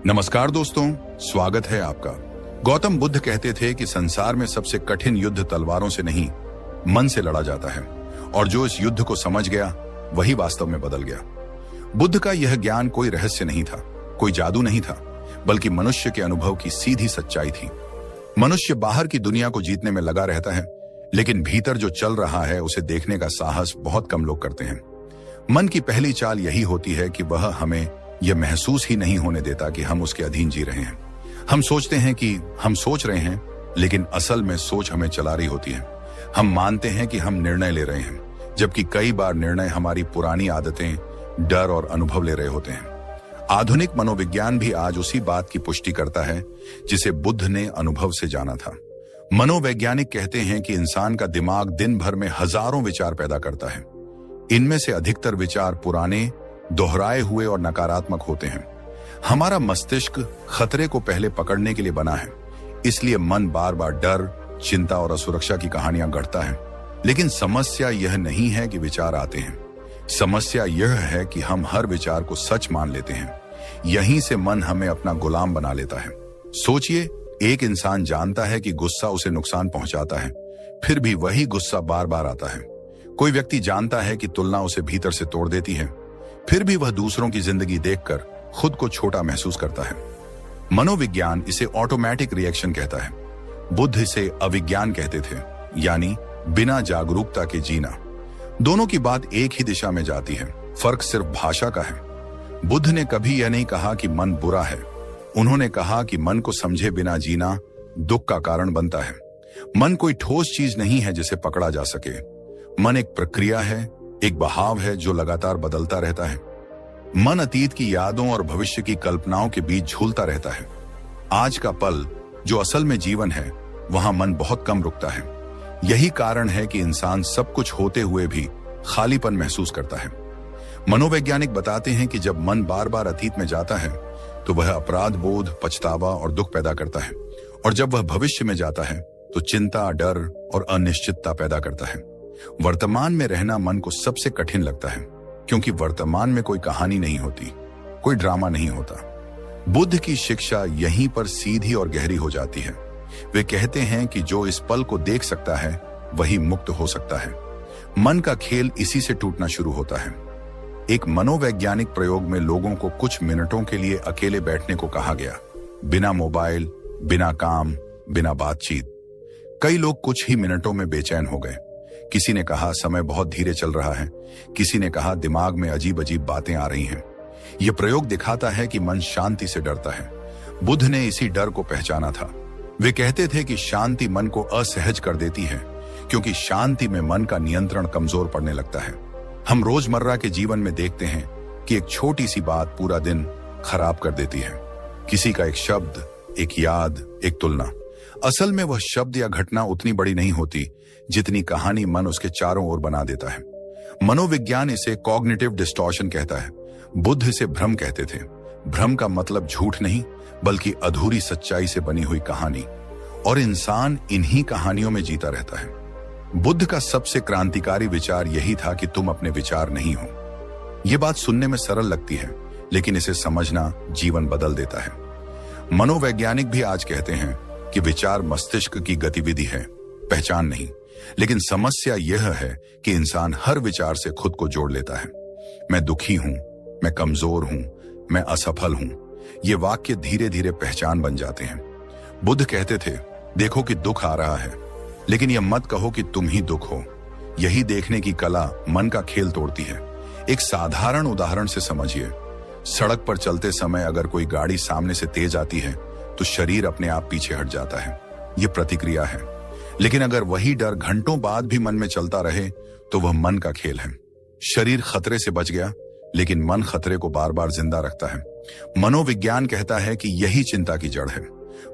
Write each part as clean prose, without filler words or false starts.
नमस्कार दोस्तों, स्वागत है आपका। गौतम बुद्ध कहते थे कि संसार में सबसे कठिन युद्ध तलवारों से नहीं, मन से लड़ा जाता है, और जो इस युद्ध को समझ गया वही वास्तव में बदल गया। बुद्ध का यह ज्ञान कोई रहस्य नहीं था, कोई जादू नहीं था, बल्कि मनुष्य के अनुभव की सीधी सच्चाई थी। मनुष्य बाहर की दुनिया को जीतने में लगा रहता है, लेकिन भीतर जो चल रहा है उसे देखने का साहस बहुत कम लोग करते हैं। मन की पहली चाल यही होती है कि वह हमें यह महसूस ही नहीं होने देता कि हम उसके अधीन जी रहे हैं। हम सोचते हैं कि हम सोच रहे हैं, लेकिन असल में सोच हमें चला रही होती है। हम मानते हैं कि हम निर्णय ले रहे हैं, जबकि कई बार निर्णय हमारी पुरानी आदतें, डर और अनुभव ले रहे होते हैं। आधुनिक मनोविज्ञान भी आज उसी बात की पुष्टि करता है जिसे बुद्ध ने अनुभव से जाना था। मनोवैज्ञानिक कहते हैं कि इंसान का दिमाग दिन भर में हजारों विचार पैदा करता है। इनमें से अधिकतर विचार पुराने, दोहराए हुए और नकारात्मक होते हैं। हमारा मस्तिष्क खतरे को पहले पकड़ने के लिए बना है, इसलिए मन बार बार डर, चिंता और असुरक्षा की कहानियां गढ़ता है। लेकिन समस्या यह नहीं है कि विचार आते हैं, समस्या यह है कि हम हर विचार को सच मान लेते हैं। यहीं से मन हमें अपना गुलाम बना लेता है। सोचिए, एक इंसान जानता है कि गुस्सा उसे नुकसान पहुंचाता है, फिर भी वही गुस्सा बार बार आता है। कोई व्यक्ति जानता है कि तुलना उसे भीतर से तोड़ देती है, फिर भी वह दूसरों की जिंदगी देखकर खुद को छोटा महसूस करता है। मनोविज्ञान इसे ऑटोमेटिक रिएक्शन कहता है, बुद्ध इसे अविज्ञान कहते थे, यानी बिना जागरूकता के जीना। दोनों की बात एक ही दिशा में जाती है, फर्क सिर्फ भाषा का है। बुद्ध ने कभी यह नहीं कहा कि मन बुरा है, उन्होंने कहा कि मन को समझे बिना जीना दुख का कारण बनता है। मन कोई ठोस चीज नहीं है जिसे पकड़ा जा सके। मन एक प्रक्रिया है, एक बहाव है जो लगातार बदलता रहता है। मन अतीत की यादों और भविष्य की कल्पनाओं के बीच झूलता रहता है। आज का पल जो असल में जीवन है, वहां मन बहुत कम रुकता है। यही कारण है कि इंसान सब कुछ होते हुए भी खालीपन महसूस करता है। मनोवैज्ञानिक बताते हैं कि जब मन बार बार अतीत में जाता है तो वह अपराध बोध, पछतावा और दुख पैदा करता है, और जब वह भविष्य में जाता है तो चिंता, डर और अनिश्चितता पैदा करता है। वर्तमान में रहना मन को सबसे कठिन लगता है, क्योंकि वर्तमान में कोई कहानी नहीं होती, कोई ड्रामा नहीं होता। बुद्ध की शिक्षा यहीं पर सीधी और गहरी हो जाती है। वे कहते हैं कि जो इस पल को देख सकता है वही मुक्त हो सकता है। मन का खेल इसी से टूटना शुरू होता है। एक मनोवैज्ञानिक प्रयोग में लोगों को कुछ मिनटों के लिए अकेले बैठने को कहा गया, बिना मोबाइल, बिना काम, बिना बातचीत। कई लोग कुछ ही मिनटों में बेचैन हो गए। किसी ने कहा समय बहुत धीरे चल रहा है, किसी ने कहा दिमाग में अजीब अजीब बातें आ रही हैं। यह प्रयोग दिखाता है कि मन शांति से डरता है। बुद्ध ने इसी डर को पहचाना था। वे कहते थे कि शांति मन को असहज कर देती है, क्योंकि शांति में मन का नियंत्रण कमजोर पड़ने लगता है। हम रोजमर्रा के जीवन में देखते हैं कि एक छोटी सी बात पूरा दिन खराब कर देती है। किसी का एक शब्द, एक याद, एक तुलना। असल में वह शब्द या घटना उतनी बड़ी नहीं होती जितनी कहानी मन उसके चारों ओर बना देता है। मनोविज्ञान इसे कॉग्निटिव डिस्टॉर्शन कहता है। बुद्ध इसे भ्रम कहते थे। भ्रम का मतलब झूठ नहीं, बल्कि अधूरी सच्चाई से बनी हुई कहानी, और इंसान इन्हीं कहानियों में जीता रहता है। बुद्ध का सबसे क्रांतिकारी विचार यही था कि तुम अपने विचार नहीं हो। यह बात सुनने में सरल लगती है, लेकिन इसे समझना जीवन बदल देता है। मनोवैज्ञानिक भी आज कहते हैं कि विचार मस्तिष्क की गतिविधि है, पहचान नहीं। लेकिन समस्या यह है कि इंसान हर विचार से खुद को जोड़ लेता है। मैं दुखी हूं, मैं कमजोर हूं, मैं असफल हूं। ये वाक्य धीरे धीरे पहचान बन जाते हैं। बुद्ध कहते थे, देखो कि दुख आ रहा है, लेकिन यह मत कहो कि तुम ही दुख हो। यही देखने की कला मन का खेल तोड़ती है। एक साधारण उदाहरण से समझिए। सड़क पर चलते समय अगर कोई गाड़ी सामने से तेज आती है तो शरीर अपने आप पीछे हट जाता है। यह प्रतिक्रिया है। लेकिन अगर वही डर घंटों बाद भी मन में चलता रहे तो वह मन का खेल है। शरीर खतरे से बच गया, लेकिन मन खतरे को बार बार जिंदा रखता है। मनोविज्ञान कहता है कि यही चिंता की जड़ है।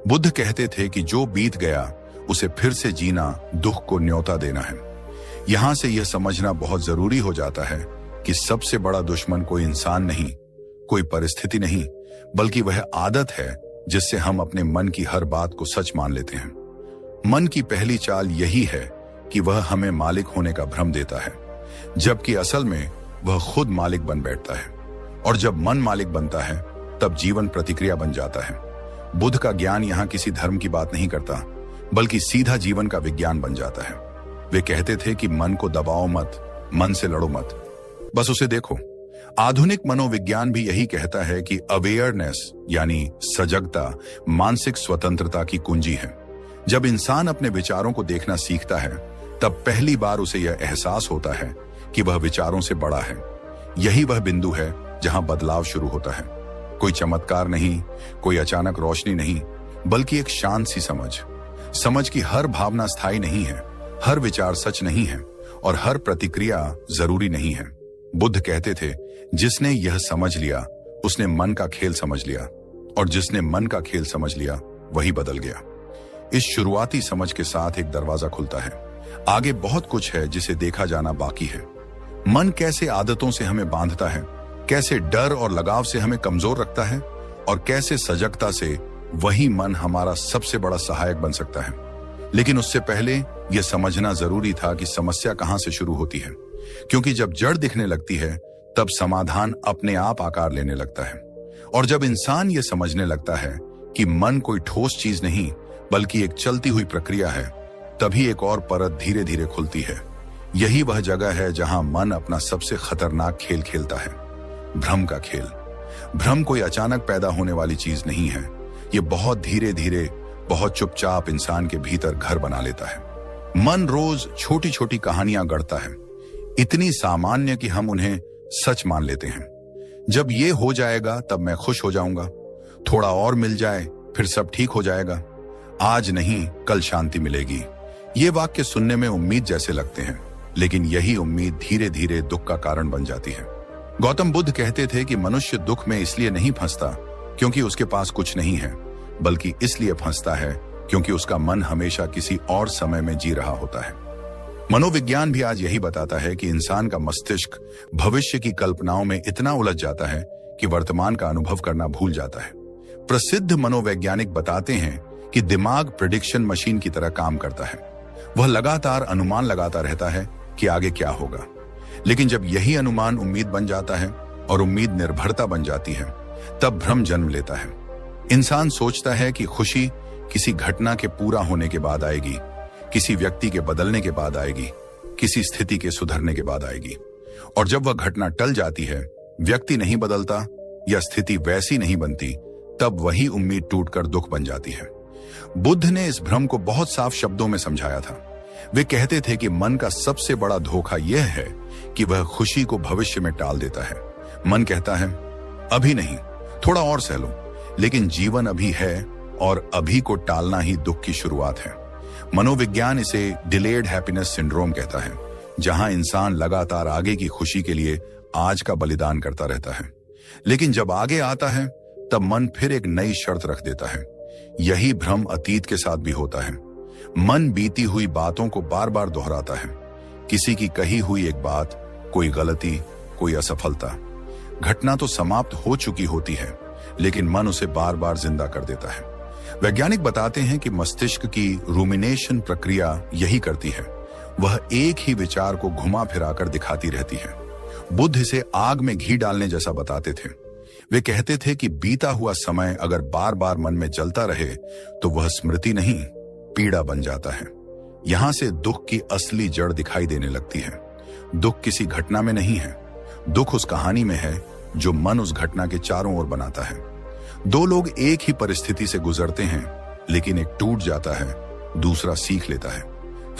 बुद्ध कहते थे कि जो बीत गया उसे फिर से जीना दुख को न्योता देना है। यहां से यह समझना बहुत जरूरी हो जाता है कि सबसे बड़ा दुश्मन कोई इंसान नहीं, कोई परिस्थिति नहीं, बल्कि वह आदत है जिससे हम अपने मन की हर बात को सच मान लेते हैं। मन की पहली चाल यही है कि वह हमें मालिक होने का भ्रम देता है, जबकि असल में वह खुद मालिक बन बैठता है। और जब मन मालिक बनता है तब जीवन प्रतिक्रिया बन जाता है। बुद्ध का ज्ञान यहाँ किसी धर्म की बात नहीं करता, बल्कि सीधा जीवन का विज्ञान बन जाता है। वे कहते थे कि मन को दबाओ मत, मन से लड़ो मत, बस उसे देखो। आधुनिक मनोविज्ञान भी यही कहता है कि अवेयरनेस यानी सजगता मानसिक स्वतंत्रता की कुंजी है। जब इंसान अपने विचारों को देखना सीखता है, तब पहली बार उसे यह एहसास होता है कि वह विचारों से बड़ा है। यही वह बिंदु है जहां बदलाव शुरू होता है। कोई चमत्कार नहीं, कोई अचानक रोशनी नहीं, बल्कि एक शांत सी समझ की हर भावना स्थायी नहीं है, हर विचार सच नहीं है और हर प्रतिक्रिया जरूरी नहीं है। बुद्ध कहते थे, जिसने यह समझ लिया उसने मन का खेल समझ लिया, और जिसने मन का खेल समझ लिया वही बदल गया। इस शुरुआती समझ के साथ एक दरवाजा खुलता है। आगे बहुत कुछ है जिसे देखा जाना बाकी है। मन कैसे आदतों से हमें बांधता है, कैसे डर और लगाव से हमें कमजोर रखता है, और कैसे सजगता से वही मन हमारा सबसे बड़ा सहायक बन सकता है। लेकिन उससे पहले यह समझना जरूरी था कि समस्या कहां से शुरू होती है, क्योंकि जब जड़ दिखने लगती है तब समाधान अपने आप आकार लेने लगता है। और जब इंसान ये समझने लगता है कि मन कोई ठोस चीज नहीं बल्कि एक चलती हुई प्रक्रिया है, तभी एक और परत धीरे धीरे खुलती है। यही वह जगह है जहां मन अपना सबसे खतरनाक खेल खेलता है, भ्रम का खेल। भ्रम कोई अचानक पैदा होने वाली चीज नहीं है, ये बहुत धीरे धीरे, बहुत चुपचाप इंसान के भीतर घर बना लेता है। मन रोज छोटी छोटी कहानियां गढ़ता है, इतनी सामान्य कि हम उन्हें सच मान लेते हैं। जब ये हो जाएगा तब मैं खुश हो जाऊंगा, थोड़ा और मिल जाए फिर सब ठीक हो जाएगा, आज नहीं कल शांति मिलेगी। ये वाक्य सुनने में उम्मीद जैसे लगते हैं, लेकिन यही उम्मीद धीरे धीरे दुख का कारण बन जाती है। गौतम बुद्ध कहते थे कि मनुष्य दुख में इसलिए नहीं फंसता क्योंकि उसके पास कुछ नहीं है, बल्कि इसलिए फंसता है क्योंकि उसका मन हमेशा किसी और समय में जी रहा होता है। मनोविज्ञान भी आज यही बताता है कि इंसान का मस्तिष्क भविष्य की कल्पनाओं में इतना उलझ जाता है कि वर्तमान का अनुभव करना भूल जाता है। प्रसिद्ध मनोवैज्ञानिक बताते हैं कि दिमाग प्रेडिक्शन मशीन की तरह काम करता है। वह लगातार अनुमान लगाता रहता है कि आगे क्या होगा। लेकिन जब यही अनुमान उम्मीद बन जाता है और उम्मीद निर्भरता बन जाती है, तब भ्रम जन्म लेता है। इंसान सोचता है कि खुशी किसी घटना के पूरा होने के बाद आएगी, किसी व्यक्ति के बदलने के बाद आएगी, किसी स्थिति के सुधरने के बाद आएगी। और जब वह घटना टल जाती है, व्यक्ति नहीं बदलता या स्थिति वैसी नहीं बनती, तब वही उम्मीद टूटकर दुख बन जाती है। बुद्ध ने इस भ्रम को बहुत साफ शब्दों में समझाया था। वे कहते थे कि मन का सबसे बड़ा धोखा यह है कि वह खुशी को भविष्य में टाल देता है। मन कहता है, अभी नहीं, थोड़ा और सह लो, लेकिन जीवन अभी है और अभी को टालना ही दुख की शुरुआत है। मनोविज्ञान इसे डिलेड हैप्पीनेस सिंड्रोम कहता है, जहां इंसान लगातार आगे की खुशी के लिए आज का बलिदान करता रहता है। लेकिन जब आगे आता है, तब मन फिर एक नई शर्त रख देता है। यही भ्रम अतीत के साथ भी होता है। मन बीती हुई बातों को बार बार दोहराता है। किसी की कही हुई एक बात, कोई गलती, कोई असफलता, घटना तो समाप्त हो चुकी होती है, लेकिन मन उसे बार बार जिंदा कर देता है। वैज्ञानिक बताते हैं कि मस्तिष्क की रूमिनेशन प्रक्रिया यही करती है। वह एक ही विचार को घुमा फिराकर दिखाती रहती है। बुद्ध इसे आग में घी डालने जैसा बताते थे। वे कहते थे कि बीता हुआ समय अगर बार बार मन में जलता रहे तो वह स्मृति नहीं, पीड़ा बन जाता है। यहां से दुख की असली जड़ दिखाई देने लगती है। दुख किसी घटना में नहीं है, दुख उस कहानी में है जो मन उस घटना के चारों ओर बनाता है। दो लोग एक ही परिस्थिति से गुजरते हैं, लेकिन एक टूट जाता है, दूसरा सीख लेता है।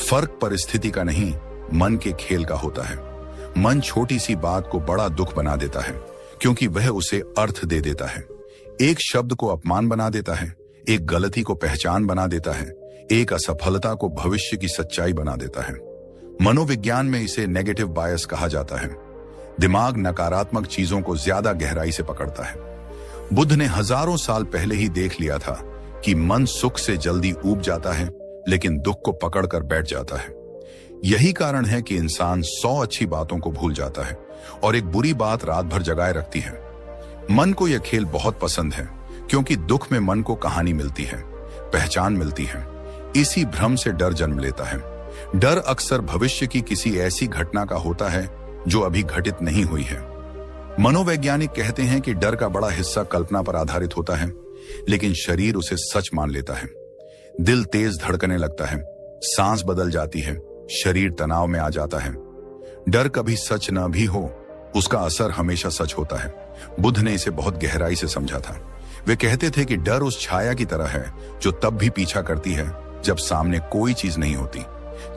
फर्क परिस्थिति का नहीं, मन के खेल का होता है। मन छोटी सी बात को बड़ा दुख बना देता है, क्योंकि वह उसे अर्थ दे देता है। एक शब्द को अपमान बना देता है, एक गलती को पहचान बना देता है, एक असफलता को भविष्य की सच्चाई बना देता है। मनोविज्ञान में इसे नेगेटिव बायस कहा जाता है। दिमाग नकारात्मक चीजों को ज्यादा गहराई से पकड़ता है। बुद्ध ने हजारों साल पहले ही देख लिया था कि मन सुख से जल्दी ऊब जाता है, लेकिन दुख को पकड़कर बैठ जाता है। यही कारण है कि इंसान 100 अच्छी बातों को भूल जाता है और एक बुरी बात रात भर जगाए रखती है। मन को यह खेल बहुत पसंद है, क्योंकि दुख में मन को कहानी मिलती है, पहचान मिलती है। इसी भ्रम से डर जन्म लेता है। डर अक्सर भविष्य की किसी ऐसी घटना का होता है जो अभी घटित नहीं हुई है। मनोवैज्ञानिक कहते हैं कि डर का बड़ा हिस्सा कल्पना पर आधारित होता है, लेकिन शरीर उसे सच मान लेता है। दिल तेज धड़कने लगता है, सांस बदल जाती है, शरीर तनाव में आ जाता है। डर कभी सच न भी हो, उसका असर हमेशा सच होता है। बुद्ध ने इसे बहुत गहराई से समझा था। वे कहते थे कि डर उस छाया की तरह है जो तब भी पीछा करती है जब सामने कोई चीज नहीं होती।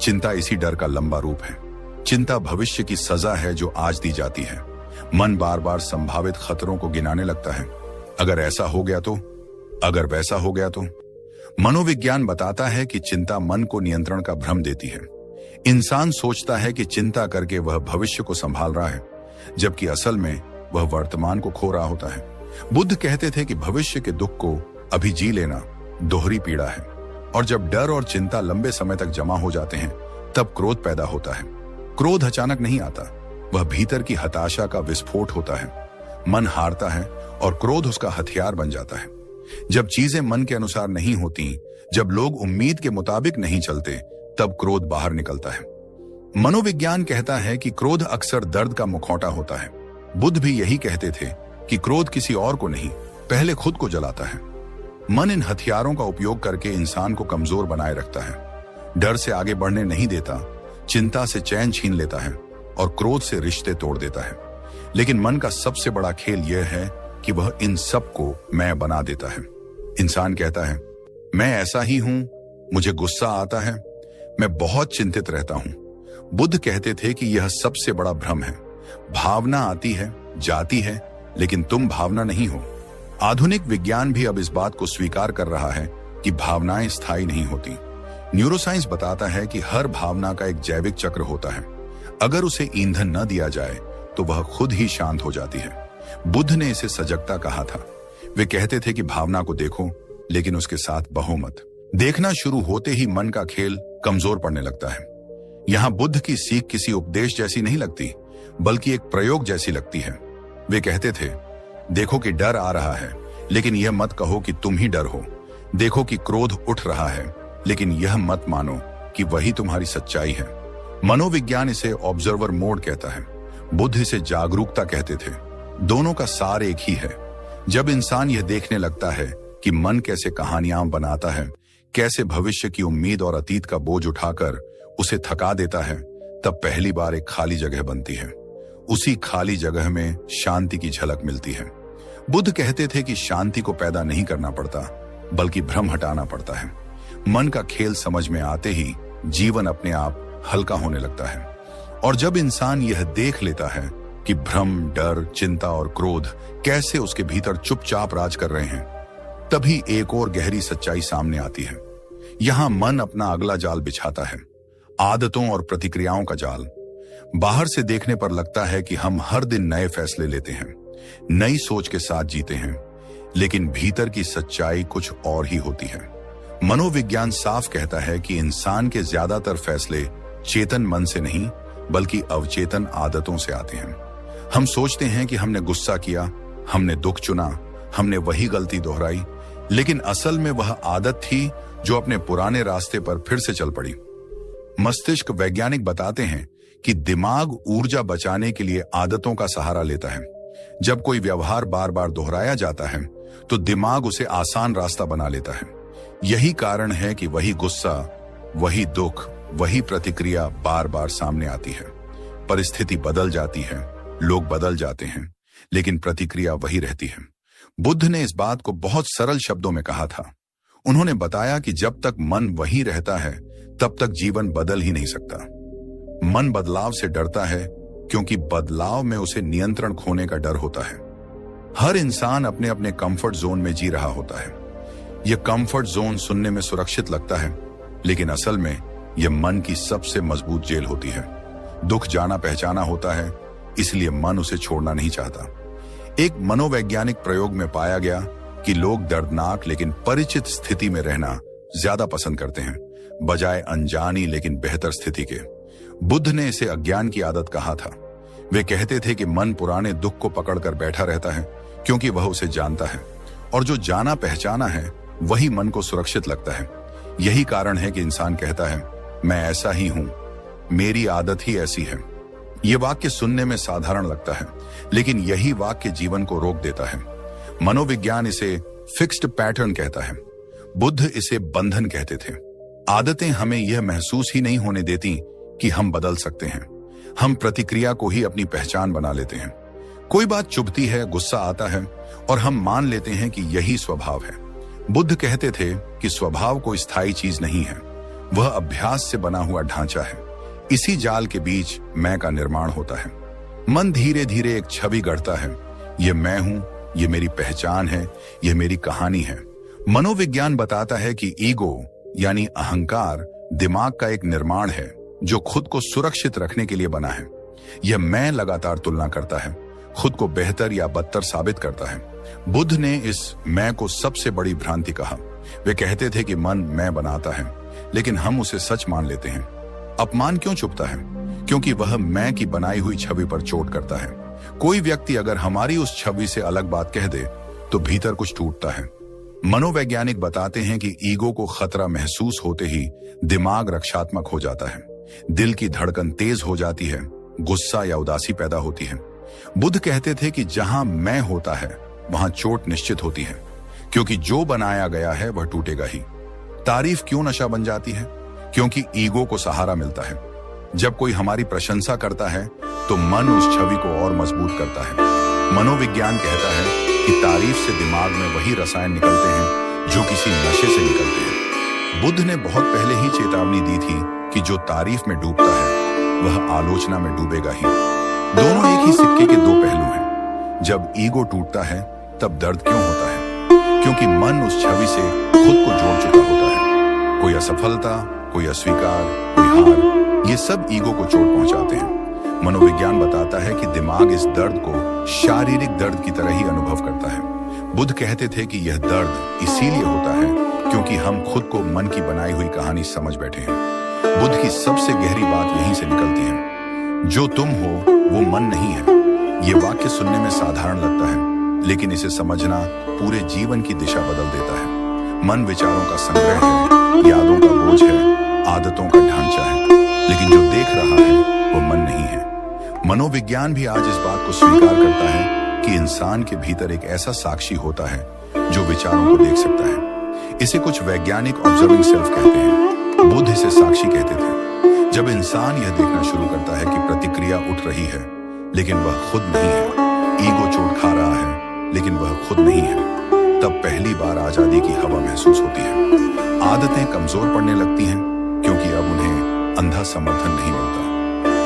चिंता इसी डर का लंबा रूप है। चिंता भविष्य की सजा है जो आज दी जाती है। मन बार बार संभावित खतरों को गिनाने लगता है। अगर ऐसा हो गया तो, अगर वैसा हो गया तो। मनोविज्ञान बताता है कि चिंता मन को नियंत्रण का भ्रम देती है। इंसान सोचता है कि चिंता करके वह भविष्य को संभाल रहा है, जबकि असल में वह वर्तमान को खो रहा होता है। बुद्ध कहते थे कि भविष्य के दुख को अभी जी लेना दोहरी पीड़ा है, और जब डर और चिंता लंबे समय तक जमा हो जाते हैं तब क्रोध पैदा होता है। क्रोध अचानक नहीं आता, वह भीतर की हताशा का विस्फोट होता है। मन हारता है और क्रोध उसका हथियार बन जाता है। जब चीजें मन के अनुसार नहीं होती, जब लोग उम्मीद के मुताबिक नहीं चलते, तब क्रोध बाहर निकलता है। मनोविज्ञान कहता है कि क्रोध अक्सर दर्द का मुखौटा होता है। बुद्ध भी यही कहते थे कि क्रोध किसी और को नहीं, पहले खुद को जलाता है। मन इन हथियारों का उपयोग करके इंसान को कमजोर बनाए रखता है। डर से आगे बढ़ने नहीं देता, चिंता से चैन छीन लेता है और क्रोध से रिश्ते तोड़ देता है। लेकिन मन का सबसे बड़ा खेल यह है कि वह इन सब को मैं बना देता है। इंसान कहता है, मैं ऐसा ही हूं, मुझे गुस्सा आता है, मैं बहुत चिंतित रहता हूं। बुद्ध कहते थे कि यह सबसे बड़ा भ्रम है। भावना आती है, जाती है, लेकिन तुम भावना नहीं हो। आधुनिक विज्ञान भी अब इस बात को स्वीकार कर रहा है कि भावनाएं स्थायी नहीं होती। न्यूरोसाइंस बताता है कि हर भावना का एक जैविक चक्र होता है। अगर उसे ईंधन न दिया जाए तो वह खुद ही शांत हो जाती है। बुद्ध ने इसे सजगता कहा था। वे कहते थे कि भावना को देखो, लेकिन उसके साथ बहो मत। देखना शुरू होते ही मन का खेल कमजोर पड़ने लगता है। यहाँ बुद्ध की सीख किसी उपदेश जैसी नहीं लगती, बल्कि एक प्रयोग जैसी लगती है। वे कहते थे, देखो कि डर आ रहा है, लेकिन यह मत कहो कि तुम ही डर हो। देखो कि क्रोध उठ रहा है, लेकिन यह मत मानो कि वही तुम्हारी सच्चाई है। मनोविज्ञान इसे ऑब्जर्वर मोड कहता है, बुद्ध इसे जागरूकता कहते थे। दोनों का सार एक ही है। जब इंसान यह देखने लगता है कि मन कैसे कहानियां बनाता है, कैसे भविष्य की उम्मीद और अतीत का बोझ उठाकर उसे थका देता है, तब पहली बार एक खाली जगह बनती है। उसी खाली जगह में शांति की झलक मिलती है। बुद्ध कहते थे कि शांति को पैदा नहीं करना पड़ता, बल्कि भ्रम हटाना पड़ता है। मन का खेल समझ में आते ही जीवन अपने आप हल्का होने लगता है। और जब इंसान यह देख लेता है कि भ्रम, डर, चिंता और क्रोध कैसे उसके भीतर चुपचाप राज कर रहे हैं, तभी एक और गहरी सच्चाई सामने आती है। यहां मन अपना अगला जाल बिछाता है, आदतों और प्रतिक्रियाओं का जाल। बाहर से देखने पर लगता है कि हम हर दिन नए फैसले लेते हैं, नई सोच के साथ जीते हैं, लेकिन भीतर की सच्चाई कुछ और ही होती है। मनोविज्ञान साफ कहता है कि इंसान के ज्यादातर फैसले चेतन मन से नहीं, बल्कि अवचेतन आदतों से आते हैं। हम सोचते हैं कि हमने गुस्सा किया, हमने दुख चुना, हमने वही गलती दोहराई, लेकिन असल में वह आदत थी जो अपने पुराने रास्ते पर फिर से चल पड़ी। मस्तिष्क वैज्ञानिक बताते हैं कि दिमाग ऊर्जा बचाने के लिए आदतों का सहारा लेता है। जब कोई व्यवहार बार बार दोहराया जाता है तो दिमाग उसे आसान रास्ता बना लेता है। यही कारण है कि वही गुस्सा, वही दुख, वही प्रतिक्रिया बार बार सामने आती है। परिस्थिति बदल जाती है, लोग बदल जाते हैं, लेकिन प्रतिक्रिया वही रहती है। बुद्ध ने इस बात को बहुत सरल शब्दों में कहा था। उन्होंने बताया कि जब तक मन वही रहता है, तब तक जीवन बदल ही नहीं सकता। मन बदलाव से डरता है क्योंकि बदलाव में उसे नियंत्रण खोने का डर होता है। हर इंसान अपने अपने कंफर्ट जोन में जी रहा होता है। यह कंफर्ट जोन सुनने में सुरक्षित लगता है, लेकिन असल में यह मन की सबसे मजबूत जेल होती है। दुख जाना पहचाना होता है, इसलिए मन उसे छोड़ना नहीं चाहता। एक मनोवैज्ञानिक प्रयोग में पाया गया कि लोग दर्दनाक लेकिन परिचित स्थिति में रहना ज्यादा पसंद करते हैं, बजाय अनजानी लेकिन बेहतर स्थिति के। बुद्ध ने इसे अज्ञान की आदत कहा था। वे कहते थे कि मन पुराने दुख को पकड़कर बैठा रहता है क्योंकि वह उसे जानता है, और जो जाना पहचाना है वही मन को सुरक्षित लगता है। यही कारण है कि इंसान कहता है, मैं ऐसा ही हूं, मेरी आदत ही ऐसी है। ये वाक्य सुनने में साधारण लगता है, लेकिन यही वाक्य जीवन को रोक देता है। मनोविज्ञान इसे फिक्स्ड पैटर्न कहता है, बुद्ध इसे बंधन कहते थे। आदतें हमें यह महसूस ही नहीं होने देती कि हम बदल सकते हैं। हम प्रतिक्रिया को ही अपनी पहचान बना लेते हैं। कोई बात चुभती है, गुस्सा आता है और हम मान लेते हैं कि यही स्वभाव है। बुद्ध कहते थे कि स्वभाव कोई स्थायी चीज नहीं है, वह अभ्यास से बना हुआ ढांचा है। इसी जाल के बीच मैं का निर्माण होता है। मन धीरे धीरे एक छवि गढ़ता है, ये मैं हूं, ये मेरी पहचान है, ये मेरी कहानी है। मनोविज्ञान बताता है कि ईगो यानी अहंकार दिमाग का एक निर्माण है जो खुद को सुरक्षित रखने के लिए बना है। यह मैं लगातार तुलना करता है, खुद को बेहतर या बदतर साबित करता है। बुद्ध ने इस मैं को सबसे बड़ी भ्रांति कहा। वे कहते थे कि मन मैं बनाता है, लेकिन हम उसे सच मान लेते हैं। अपमान क्यों चुभता है? क्योंकि वह मैं की बनाई हुई छवि पर चोट करता है। कोई व्यक्ति अगर हमारी उस छवि से अलग बात कह दे तो भीतर कुछ टूटता है। मनोवैज्ञानिक बताते हैं कि ईगो को खतरा महसूस होते ही दिमाग रक्षात्मक हो जाता है, दिल की धड़कन तेज हो जाती है, गुस्सा या उदासी पैदा होती है। बुद्ध कहते थे कि जहां मैं होता है वहां चोट निश्चित होती है, क्योंकि जो बनाया गया है वह टूटेगा ही। तारीफ क्यों नशा बन जाती है? क्योंकि ईगो को सहारा मिलता है। जब कोई हमारी प्रशंसा करता है तो मन उस छवि को और मजबूत करता है। मनोविज्ञान कहता है कि तारीफ से दिमाग में वही रसायन निकलते हैं जो किसी नशे से निकलते हैं। बुद्ध ने बहुत पहले ही चेतावनी दी थी कि जो तारीफ में डूबता है वह आलोचना में डूबेगा ही। दोनों एक ही सिक्के के दो पहलू हैं। जब ईगो टूटता है तब दर्द क्यों होता है? क्योंकि मन उस छवि से खुद को जोड़ चुका होता है। कोई असफलता, कोई अस्वीकार, कोई हार, ये सब ईगो को चोट पहुंचाते हैं। मनोविज्ञान बताता है कि दिमाग इस दर्द को शारीरिक दर्द की तरह ही अनुभव करता है। बुद्ध कहते थे कि यह दर्द इसीलिए होता है क्योंकि हम खुद को मन की बनाई हुई कहानी समझ बैठे हैं। बुद्ध की सबसे गहरी बात यहीं से निकलती है, जो तुम हो वो मन नहीं है। ये वाक्य सुनने में साधारण लगता है, लेकिन इसे समझना पूरे जीवन की दिशा बदल देता है। मन विचारों का संग्रह है, यादों का बोझ है, आदतों का ढांचा है, लेकिन जो देख रहा है वो मन नहीं है। मनोविज्ञान भी आज इस बात को स्वीकार करता है कि इंसान के भीतर एक ऐसा साक्षी होता है जो विचारों को देख सकता है। इसे कुछ वैज्ञानिक ऑब्जर्विंग सेल्फ कहते हैं। बुद्ध इसे साक्षी कहते थे। जब इंसान यह देखना शुरू करता है कि प्रतिक्रिया उठ रही है लेकिन वह खुद नहीं है, ईगो चोट खा रहा है लेकिन वह खुद नहीं है, तब पहली बार आजादी की हवा महसूस होती है। आदतें कमजोर पड़ने लगती हैं क्योंकि अब उन्हें अंधा समर्थन नहीं मिलता।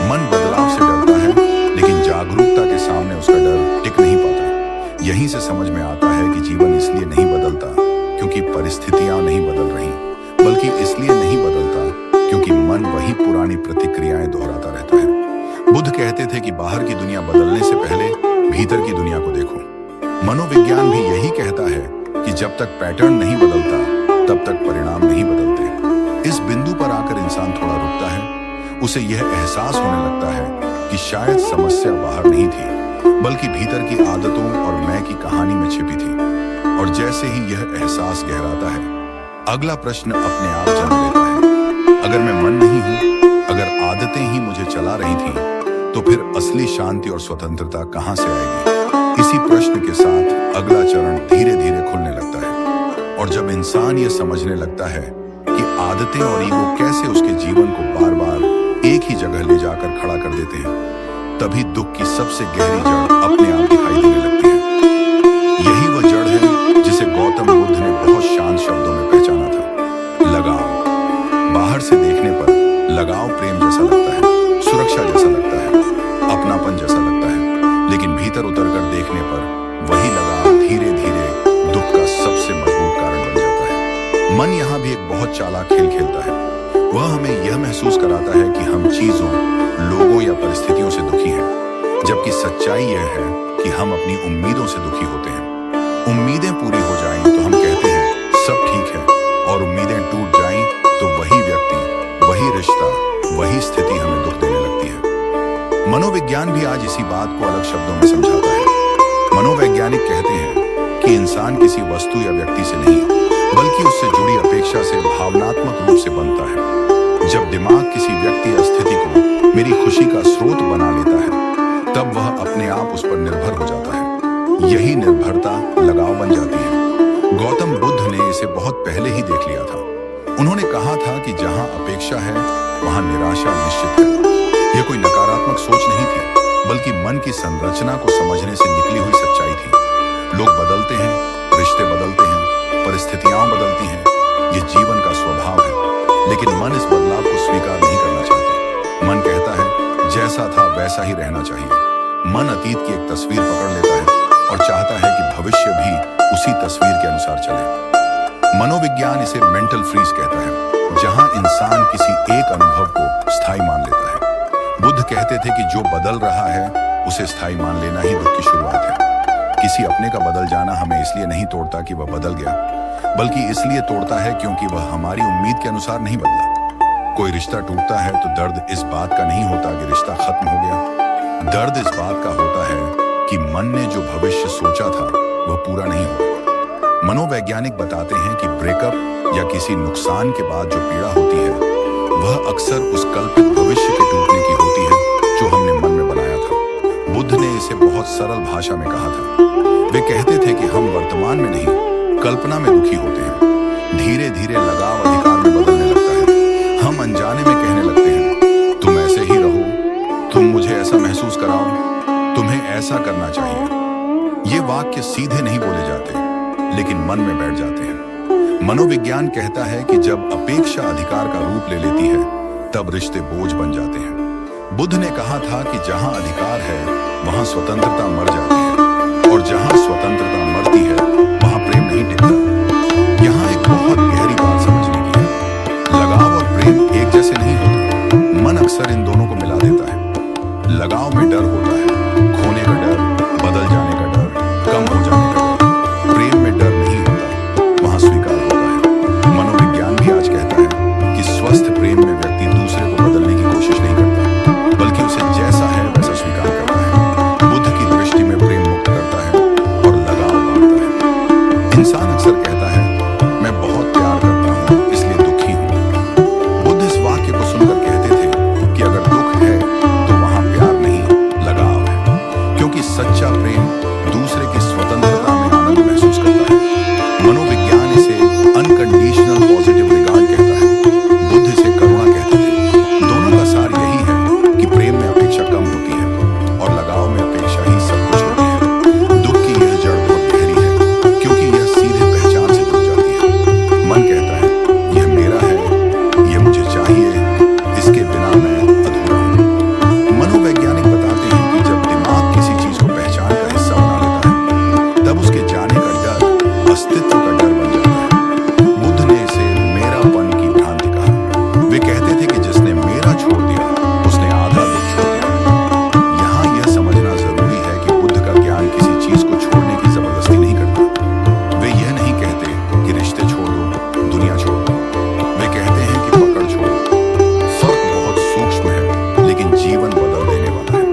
मन बदलाव से डरता है, लेकिन जागरूकता के सामने उसका डर टिक नहीं पाता। यहीं से समझ में आता है कि जीवन इसलिए नहीं बदलता क्योंकि परिस्थितियां नहीं बदल रही, बल्कि इसलिए नहीं बदलता क्योंकि मन वही पुरानी प्रतिक्रियाएं दोहराता रहता है। बुद्ध कहते थे कि बाहर की दुनिया बदलने से पहले भीतर की दुनिया को देखो। मनोविज्ञान भी यही कहता है कि जब तक पैटर्न नहीं बदलता तब तक परिणाम नहीं बदलते। इस बिंदु पर आकर इंसान थोड़ा रुकता है। उसे यह एहसास होने लगता है कि शायद समस्या बाहर नहीं थी, बल्कि भीतर की आदतों और मैं की कहानी में छिपी थी। और जैसे ही यह एहसास गहराता है, अगला प्रश्न अपने आप जन्म लेता है। अगर मैं मन नहीं हूं, अगर आदतें ही मुझे चला रही थी, तो फिर असली शांति और स्वतंत्रता कहां से आएगी? इसी प्रश्न के साथ अगला चरण धीरे धीरे खुलने लगता है। और जब इंसान यह समझने लगता है कि आदतें और ईगो कैसे उसके जीवन को बार बार एक ही जगह ले जाकर खड़ा कर देते हैं, तभी दुख की सबसे गहरी जड़ अपने आप दिखाई देने लगती है। यही वह जड़ है जिसे गौतम बुद्ध ने बहुत शांत शब्दों में पहचाना था, लगाव। बाहर से देखने पर लगाव प्रेम जैसा लगता है, सुरक्षा जैसा लगता है, अपनापन जैसा लगता है, लेकिन भीतर उतरकर देखने पर वही लगाव धीरे धीरे दुख का सबसे मजबूत कारण बन जाता है। मन यहाँ भी एक बहुत चालाक खेल खेलता है। वह हमें यह महसूस कराता है कि हम चीजों, लोगों या परिस्थितियों से दुखी हैं, जबकि सच्चाई यह है कि हम अपनी उम्मीदों से दुखी होते हैं। उम्मीदें पूरी हो जाएं तो हम कहते हैं सब ठीक है, और उम्मीदें टूट जाएं तो वही व्यक्ति, वही रिश्ता, वही स्थिति हमें दुख देने लगती है। मनोविज्ञान भी आज इसी बात को अलग शब्दों में समझाता है। मनोवैज्ञानिक कहते हैं कि इंसान किसी वस्तु या व्यक्ति से नहीं, बल्कि उससे जुड़ी अपेक्षा से भावनात्मक रूप से बनता है। जब दिमाग किसी व्यक्ति या स्थिति को मेरी खुशी का स्रोत बना लेता है, तब वह अपने आप उस पर निर्भर हो जाता है। यही निर्भरता लगाव बन जाती है। गौतम बुद्ध ने इसे बहुत पहले ही देख लिया था। उन्होंने कहा था कि जहां अपेक्षा है वहां निराशा निश्चित है। यह कोई नकारात्मक सोच नहीं थी, बल्कि मन की संरचना को समझने से निकली हुई सच्चाई थी। लोग बदलते हैं, रिश्ते बदलते हैं, परिस्थितियां बदलती हैं, यह जीवन का स्वभाव है। लेकिन मन इस बदलाव को स्वीकार नहीं करना चाहता। मन कहता है जैसा था वैसा ही रहना चाहिए। मन अतीत की एक तस्वीर पकड़ लेता है और चाहता है कि भविष्य भी उसी तस्वीर के अनुसार चले। मनोविज्ञान इसे मेंटल फ्रीज कहता है, जहां इंसान किसी एक अनुभव को स्थायी मान लेता है। बुद्ध कहते थे कि जो बदल रहा है उसे स्थायी मान लेना ही दुख की शुरुआत है। किसी अपने का बदल जाना हमें इसलिए नहीं तोड़ता कि वह बदल गया, बल्कि इसलिए तोड़ता है क्योंकि वह हमारी उम्मीद के अनुसार नहीं बदला। कोई रिश्ता टूटता है तो दर्द इस बात का नहीं होता कि रिश्ता खत्म हो गया। दर्द इस बात का होता है कि मन ने जो भविष्य सोचा था वह पूरा नहीं हुआ। मनोवैज्ञानिक बताते हैं कि ब्रेकअप या किसी नुकसान के बाद जो पीड़ा होती है वह अक्सर उस कल्पित भविष्य के टूटने की होती है जो हमने मन में बनाया था। बुद्ध ने इसे बहुत सरल भाषा में कहा था। वे कहते थे कि हम वर्तमान में नहीं, कल्पना में दुखी होते हैं। धीरे धीरे लगाव अधिकार में बदलने लगता है। हम अनजाने में कहने लगते हैं तुम ऐसे ही रहो, तुम मुझे ऐसा महसूस कराओ, तुम्हें ऐसा करना चाहिए। ये वाक्य सीधे नहीं बोले जाते, लेकिन मन में बैठ जाते हैं। मनोविज्ञान कहता है कि जब अपेक्षा अधिकार का रूप ले लेती है तब रिश्ते बोझ बन जाते हैं। बुद्ध ने कहा था कि जहां अधिकार है वहां स्वतंत्रता मर जाती है, और जहां स्वतंत्रता मरती है वहां प्रेम नहीं टिकता। यहाँ एक बहुत गहरी बात समझने की है। लगाव और प्रेम एक जैसे नहीं होते। मन अक्सर इन दोनों को मिला देता है। लगाव में डर होता है, खोने का डर, बदल जाने का डर, कम हो जाने का डर। प्रेम में डर नहीं होता, वहां स्वीकार होता है। मनोविज्ञान भी आज कहता है कि स्वस्थ प्रेम में व्यक्ति दूसरे को बदलने की कोशिश नहीं करता, बल्कि उसे जैसा है वैसा स्वीकार करता है। बुद्ध की दृष्टि में प्रेम मुक्त करता है और लगाव बांटता है। इंसान अक्सर कहता है मैं बहुत प्यार करता हूँ इसलिए दुखी हूँ। बुद्ध इस वाक्य को सुनकर कहते थे कि अगर दुख है तो वहां प्यार नहीं, लगाव है, क्योंकि सच्चा प्रेम दूसरे की स्वतंत्रता में आनंद महसूस करता है। मनोविज्ञान इसे अनकंडीशनल पॉजिटिव रिगार्ड कहता है। बुद्ध इसे करुणा कहते थे। दोनों का सार यही है कि प्रेम में अपेक्षा कम होती है और लगाव में अपेक्षा ही सब कुछ होती है। दुख की यह जड़ बहुत गहरी है, क्योंकि यह सीधे पहचान से जुड़ जाती है। मन कहता है यह मेरा है, यह मुझे चाहिए, इसके बिना मैं अधूरा हूँ। मनोवैज्ञानिक बताते हैं कि जब दिमाग किसी चीज को पहचान का हिस्सा बना लेता है तब उसके जाने का डर अस्तित्व का डर बन जाता है। बुद्ध ने इसे मेरापन की भ्रांति कहा। वे कहते थे कि जिसने मेरा छोड़ दिया उसने आधा दुख छोड़ दिया। यहाँ यह समझना जरूरी है कि बुद्ध का ज्ञान किसी चीज को छोड़ने की जबरदस्ती नहीं करता। वे यह नहीं कहते कि रिश्ते छोड़ दो, दुनिया छोड़ दो। वे कहते हैं कि पकड़ छोड़ो। फर्क बहुत सूक्ष्म है, लेकिन जीवन बदल देने वाला है।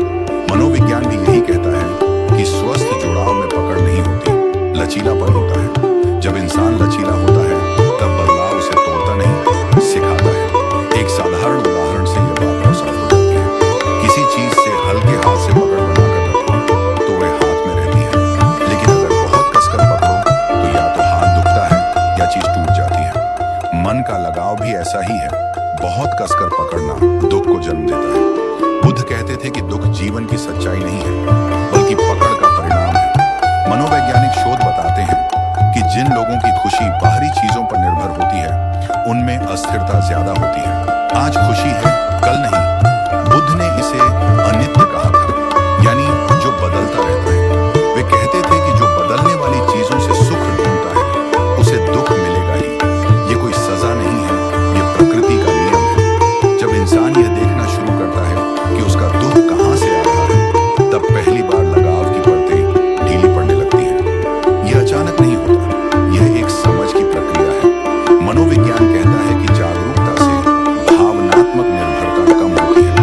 मनोविज्ञान भी यही कहता है कि स्वस्थ जुड़ाव में पकड़ नहीं होती, लचीलापन होता है। जब इंसान लचीला होता है तब बदलाव उसे तोड़ता नहीं, सिखाता है। एक साधारण उदाहरण से यह बात बहुत साफ हो जाती है। किसी चीज से हल्के हाथ से पकड़ बनाकर रखो तो वह हाथ में रहती है, लेकिन अगर बहुत कसकर पकड़ो तो या तो हाथ दुखता है या चीज टूट जाती है। मन का लगाव भी ऐसा ही है। बहुत कसकर पकड़ना दुख को जन्म देता है। बुद्ध कहते थे कि दुख जीवन की सच्चाई नहीं है, बल्कि पकड़ का परिणाम है। मनोवैज्ञानिक शोध बताते हैं कि जिन लोगों की खुशी बाहरी चीजों पर निर्भर होती है उनमें अस्थिरता ज्यादा होती है। आज खुशी है, कल नहीं। बुद्ध ने इसे अनित्य कहा था, यानी जो बदलता रहता है। वे कहते थे कि जो बदलने वाली चीजों से सुख ढूंढता है उसे दुख मिलेगा ही। ये कोई सजा नहीं है, ये प्रकृति का नियम है। जब इंसान यह देखना शुरू करता है कि उसका दुख कहां से आ रहा है, तब पहली बार लगाव की परतें ढीली पड़ने लगती हैं। यह अचानक नहीं होता, यह एक समझ की प्रक्रिया है। मनोविज्ञान कहता है कि जागरूकता से भावनात्मक निर्भरता कम होती है।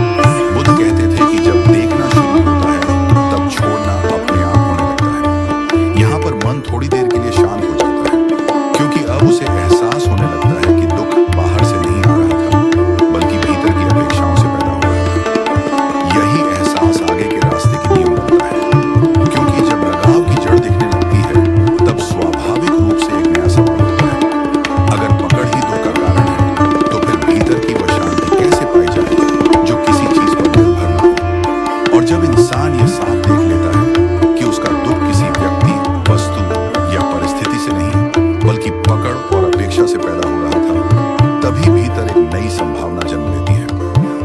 बुद्ध कहते थे कि जब देखना शुरू होता है तब छोड़ना बल्कि पकड़ और अपेक्षा से पैदा हो रहा था। तभी भीतर एक नई संभावना जन्म लेती है।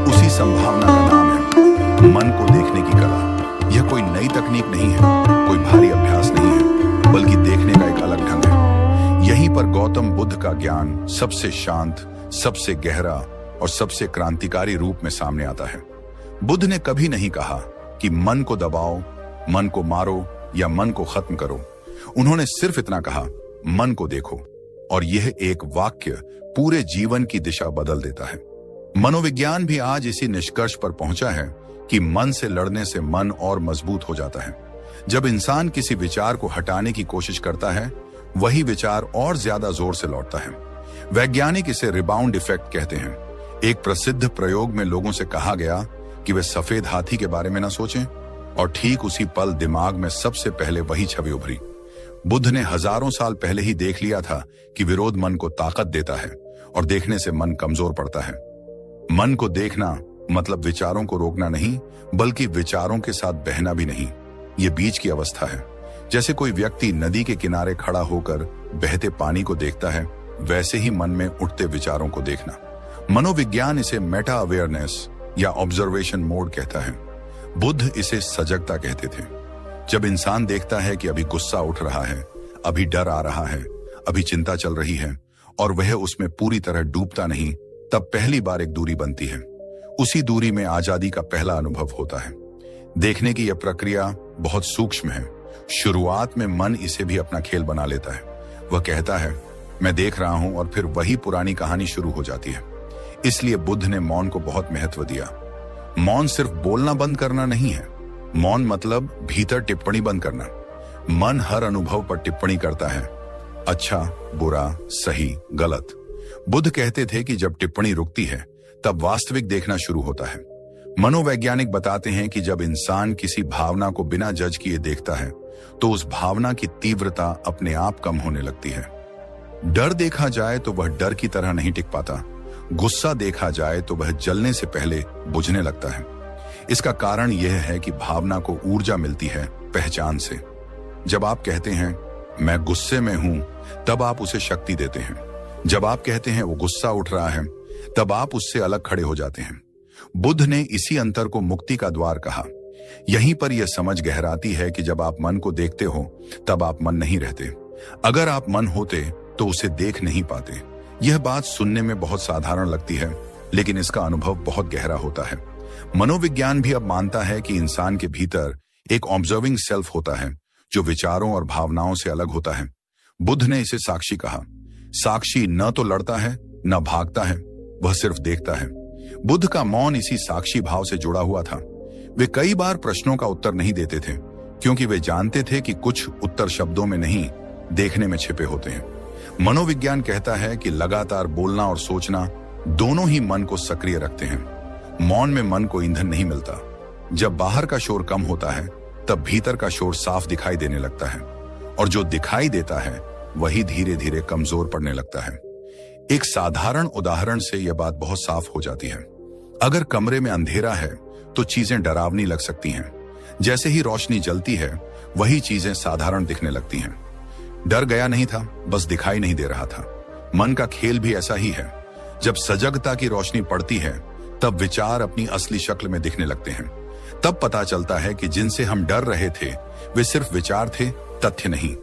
उसी संभावना का नाम है मन को देखने की कला। यह कोई नई तकनीक नहीं है, कोई भारी अभ्यास नहीं है, बल्कि देखने का एक अलग ढंग है। यहीं पर गौतम बुद्ध का ज्ञान सबसे शांत, सबसे गहरा और सबसे क्रांतिकारी रूप में सामने आता है। बुद्ध ने कभी नहीं कहा कि मन को दबाओ, मन को मारो या मन को खत्म करो। उन्होंने सिर्फ इतना कहा, मन को देखो। और यह एक वाक्य पूरे जीवन की दिशा बदल देता है। मनोविज्ञान भी आज इसी निष्कर्ष पर पहुंचा है कि मन से लड़ने से मन और मजबूत हो जाता है। जब इंसान किसी विचार को हटाने की कोशिश करता है, वही विचार और ज्यादा जोर से लौटता है। वैज्ञानिक इसे रिबाउंड इफेक्ट कहते हैं। एक प्रसिद्ध प्रयोग में लोगों से कहा गया कि वे सफेद हाथी के बारे में न सोचें, और ठीक उसी पल दिमाग में सबसे पहले वही छवि उभरी। बुद्ध ने हजारों साल पहले ही देख लिया था कि विरोध मन को ताकत देता है और देखने से मन कमजोर पड़ता है। मन को देखना मतलब विचारों को रोकना नहीं, बल्कि विचारों के साथ बहना भी नहीं। ये बीच की अवस्था है। जैसे कोई व्यक्ति नदी के किनारे खड़ा होकर बहते पानी को देखता है, वैसे ही मन में उठते विचारों को देखना। मनोविज्ञान इसे मेटा अवेयरनेस या ऑब्जर्वेशन मोड कहता है। बुद्ध इसे सजगता कहते थे। जब इंसान देखता है कि अभी गुस्सा उठ रहा है, अभी डर आ रहा है, अभी चिंता चल रही है, और वह उसमें पूरी तरह डूबता नहीं, तब पहली बार एक दूरी बनती है। उसी दूरी में आजादी का पहला अनुभव होता है। देखने की यह प्रक्रिया बहुत सूक्ष्म है। शुरुआत में मन इसे भी अपना खेल बना लेता है। वह कहता है, मैं देख रहा हूं, और फिर वही पुरानी कहानी शुरू हो जाती है। इसलिए बुद्ध ने मौन को बहुत महत्व दिया। मौन सिर्फ बोलना बंद करना नहीं है। मौन मतलब भीतर टिप्पणी बंद करना। मन हर अनुभव पर टिप्पणी करता है, अच्छा, बुरा, सही, गलत। बुद्ध कहते थे कि जब टिप्पणी रुकती है, तब वास्तविक देखना शुरू होता है। मनोवैज्ञानिक बताते हैं कि जब इंसान किसी भावना को बिना जज किए देखता है, तो उस भावना की तीव्रता अपने आप कम होने लगती है। डर देखा जाए तो वह डर की तरह नहीं टिक पाता। गुस्सा देखा जाए तो वह जलने से पहले बुझने लगता है। इसका कारण यह है कि भावना को ऊर्जा मिलती है पहचान से। जब आप कहते हैं मैं गुस्से में हूं, तब आप उसे शक्ति देते हैं। जब आप कहते हैं वो गुस्सा उठ रहा है, तब आप उससे अलग खड़े हो जाते हैं। बुद्ध ने इसी अंतर को मुक्ति का द्वार कहा। यहीं पर यह समझ गहराती है कि जब आप मन को देखते हो, तब आप मन नहीं रहते। अगर आप मन होते तो उसे देख नहीं पाते। यह बात सुनने में बहुत साधारण लगती है, लेकिन इसका अनुभव बहुत गहरा होता है। मनोविज्ञान भी अब मानता है कि इंसान के भीतर एक ऑब्जर्विंग सेल्फ होता है, जो विचारों और भावनाओं से अलग होता है। बुद्ध ने इसे साक्षी कहा। साक्षी न तो लड़ता है, न भागता है, वह सिर्फ देखता है। बुद्ध का मौन इसी साक्षी भाव से जुड़ा हुआ था। वे कई बार प्रश्नों का उत्तर नहीं देते थे, क्योंकि वे जानते थे कि कुछ उत्तर शब्दों में नहीं, देखने में छिपे होते हैं। मनोविज्ञान कहता है कि लगातार बोलना और सोचना दोनों ही मन को सक्रिय रखते हैं। मौन में मन को ईंधन नहीं मिलता। जब बाहर का शोर कम होता है, तब भीतर का शोर साफ दिखाई देने लगता है, और जो दिखाई देता है वही धीरे धीरे कमजोर पड़ने लगता है। एक साधारण उदाहरण से यह बात बहुत साफ हो जाती है। अगर कमरे में अंधेरा है तो चीजें डरावनी लग सकती हैं। जैसे ही रोशनी जलती है, वही चीजें साधारण दिखने लगती हैं। डर गया नहीं था, बस दिखाई नहीं दे रहा था। मन का खेल भी ऐसा ही है। जब सजगता की रोशनी पड़ती है, तब विचार अपनी असली शक्ल में दिखने लगते हैं। तब पता चलता है कि जिनसे हम डर रहे थे, वे सिर्फ विचार थे, तथ्य नहीं।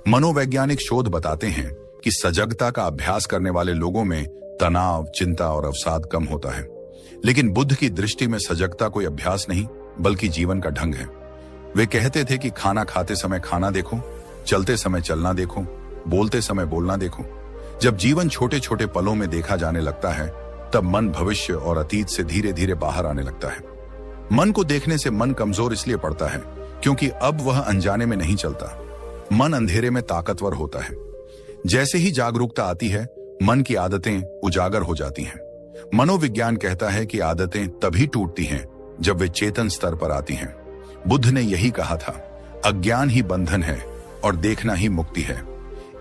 मनोवैज्ञानिक शोध बताते हैं कि सजगता का अभ्यास करने वाले लोगों में तनाव, चिंता और अवसाद कम होता है। लेकिन बुद्ध की दृष्टि में सजगता कोई अभ्यास नहीं, बल्कि जीवन का ढंग है। वे कहते थे कि खाना खाते समय खाना देखो, चलते समय चलना देखो, बोलते समय बोलना देखो। जब जीवन छोटे छोटे पलों में देखा जाने लगता है, तब मन भविष्य और अतीत से धीरे धीरे बाहर आने लगता है। मन को देखने से मन कमजोर इसलिए पड़ता है क्योंकि अब वह अनजाने में नहीं चलता। मन अंधेरे में ताकतवर होता है। जैसे ही जागरूकता आती है, मन की आदतें उजागर हो जाती हैं। मनोविज्ञान कहता है कि आदतें तभी टूटती हैं जब वे चेतन स्तर पर आती हैं। बुद्ध ने यही कहा था, अज्ञान ही बंधन है और देखना ही मुक्ति है।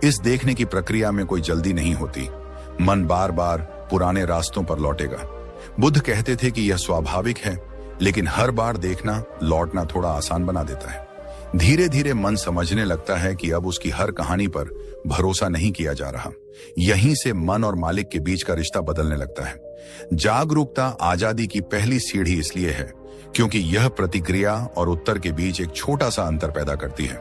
इस देखने की प्रक्रिया में कोई जल्दी नहीं होती। मन बार बार पुराने रास्तों पर लौटेगा। बुद्ध कहते थे कि यह स्वाभाविक है, लेकिन हर बार देखना, लौटना थोड़ा आसान बना देता है। धीरे धीरे मन समझने लगता है कि अब उसकी हर कहानी पर भरोसा नहीं किया जा रहा। यहीं से मन और मालिक के बीच का रिश्ता बदलने लगता है। जागरूकता आजादी की पहली सीढ़ी इसलिए है क्योंकि यह प्रतिक्रिया और उत्तर के बीच एक छोटा सा अंतर पैदा करती है।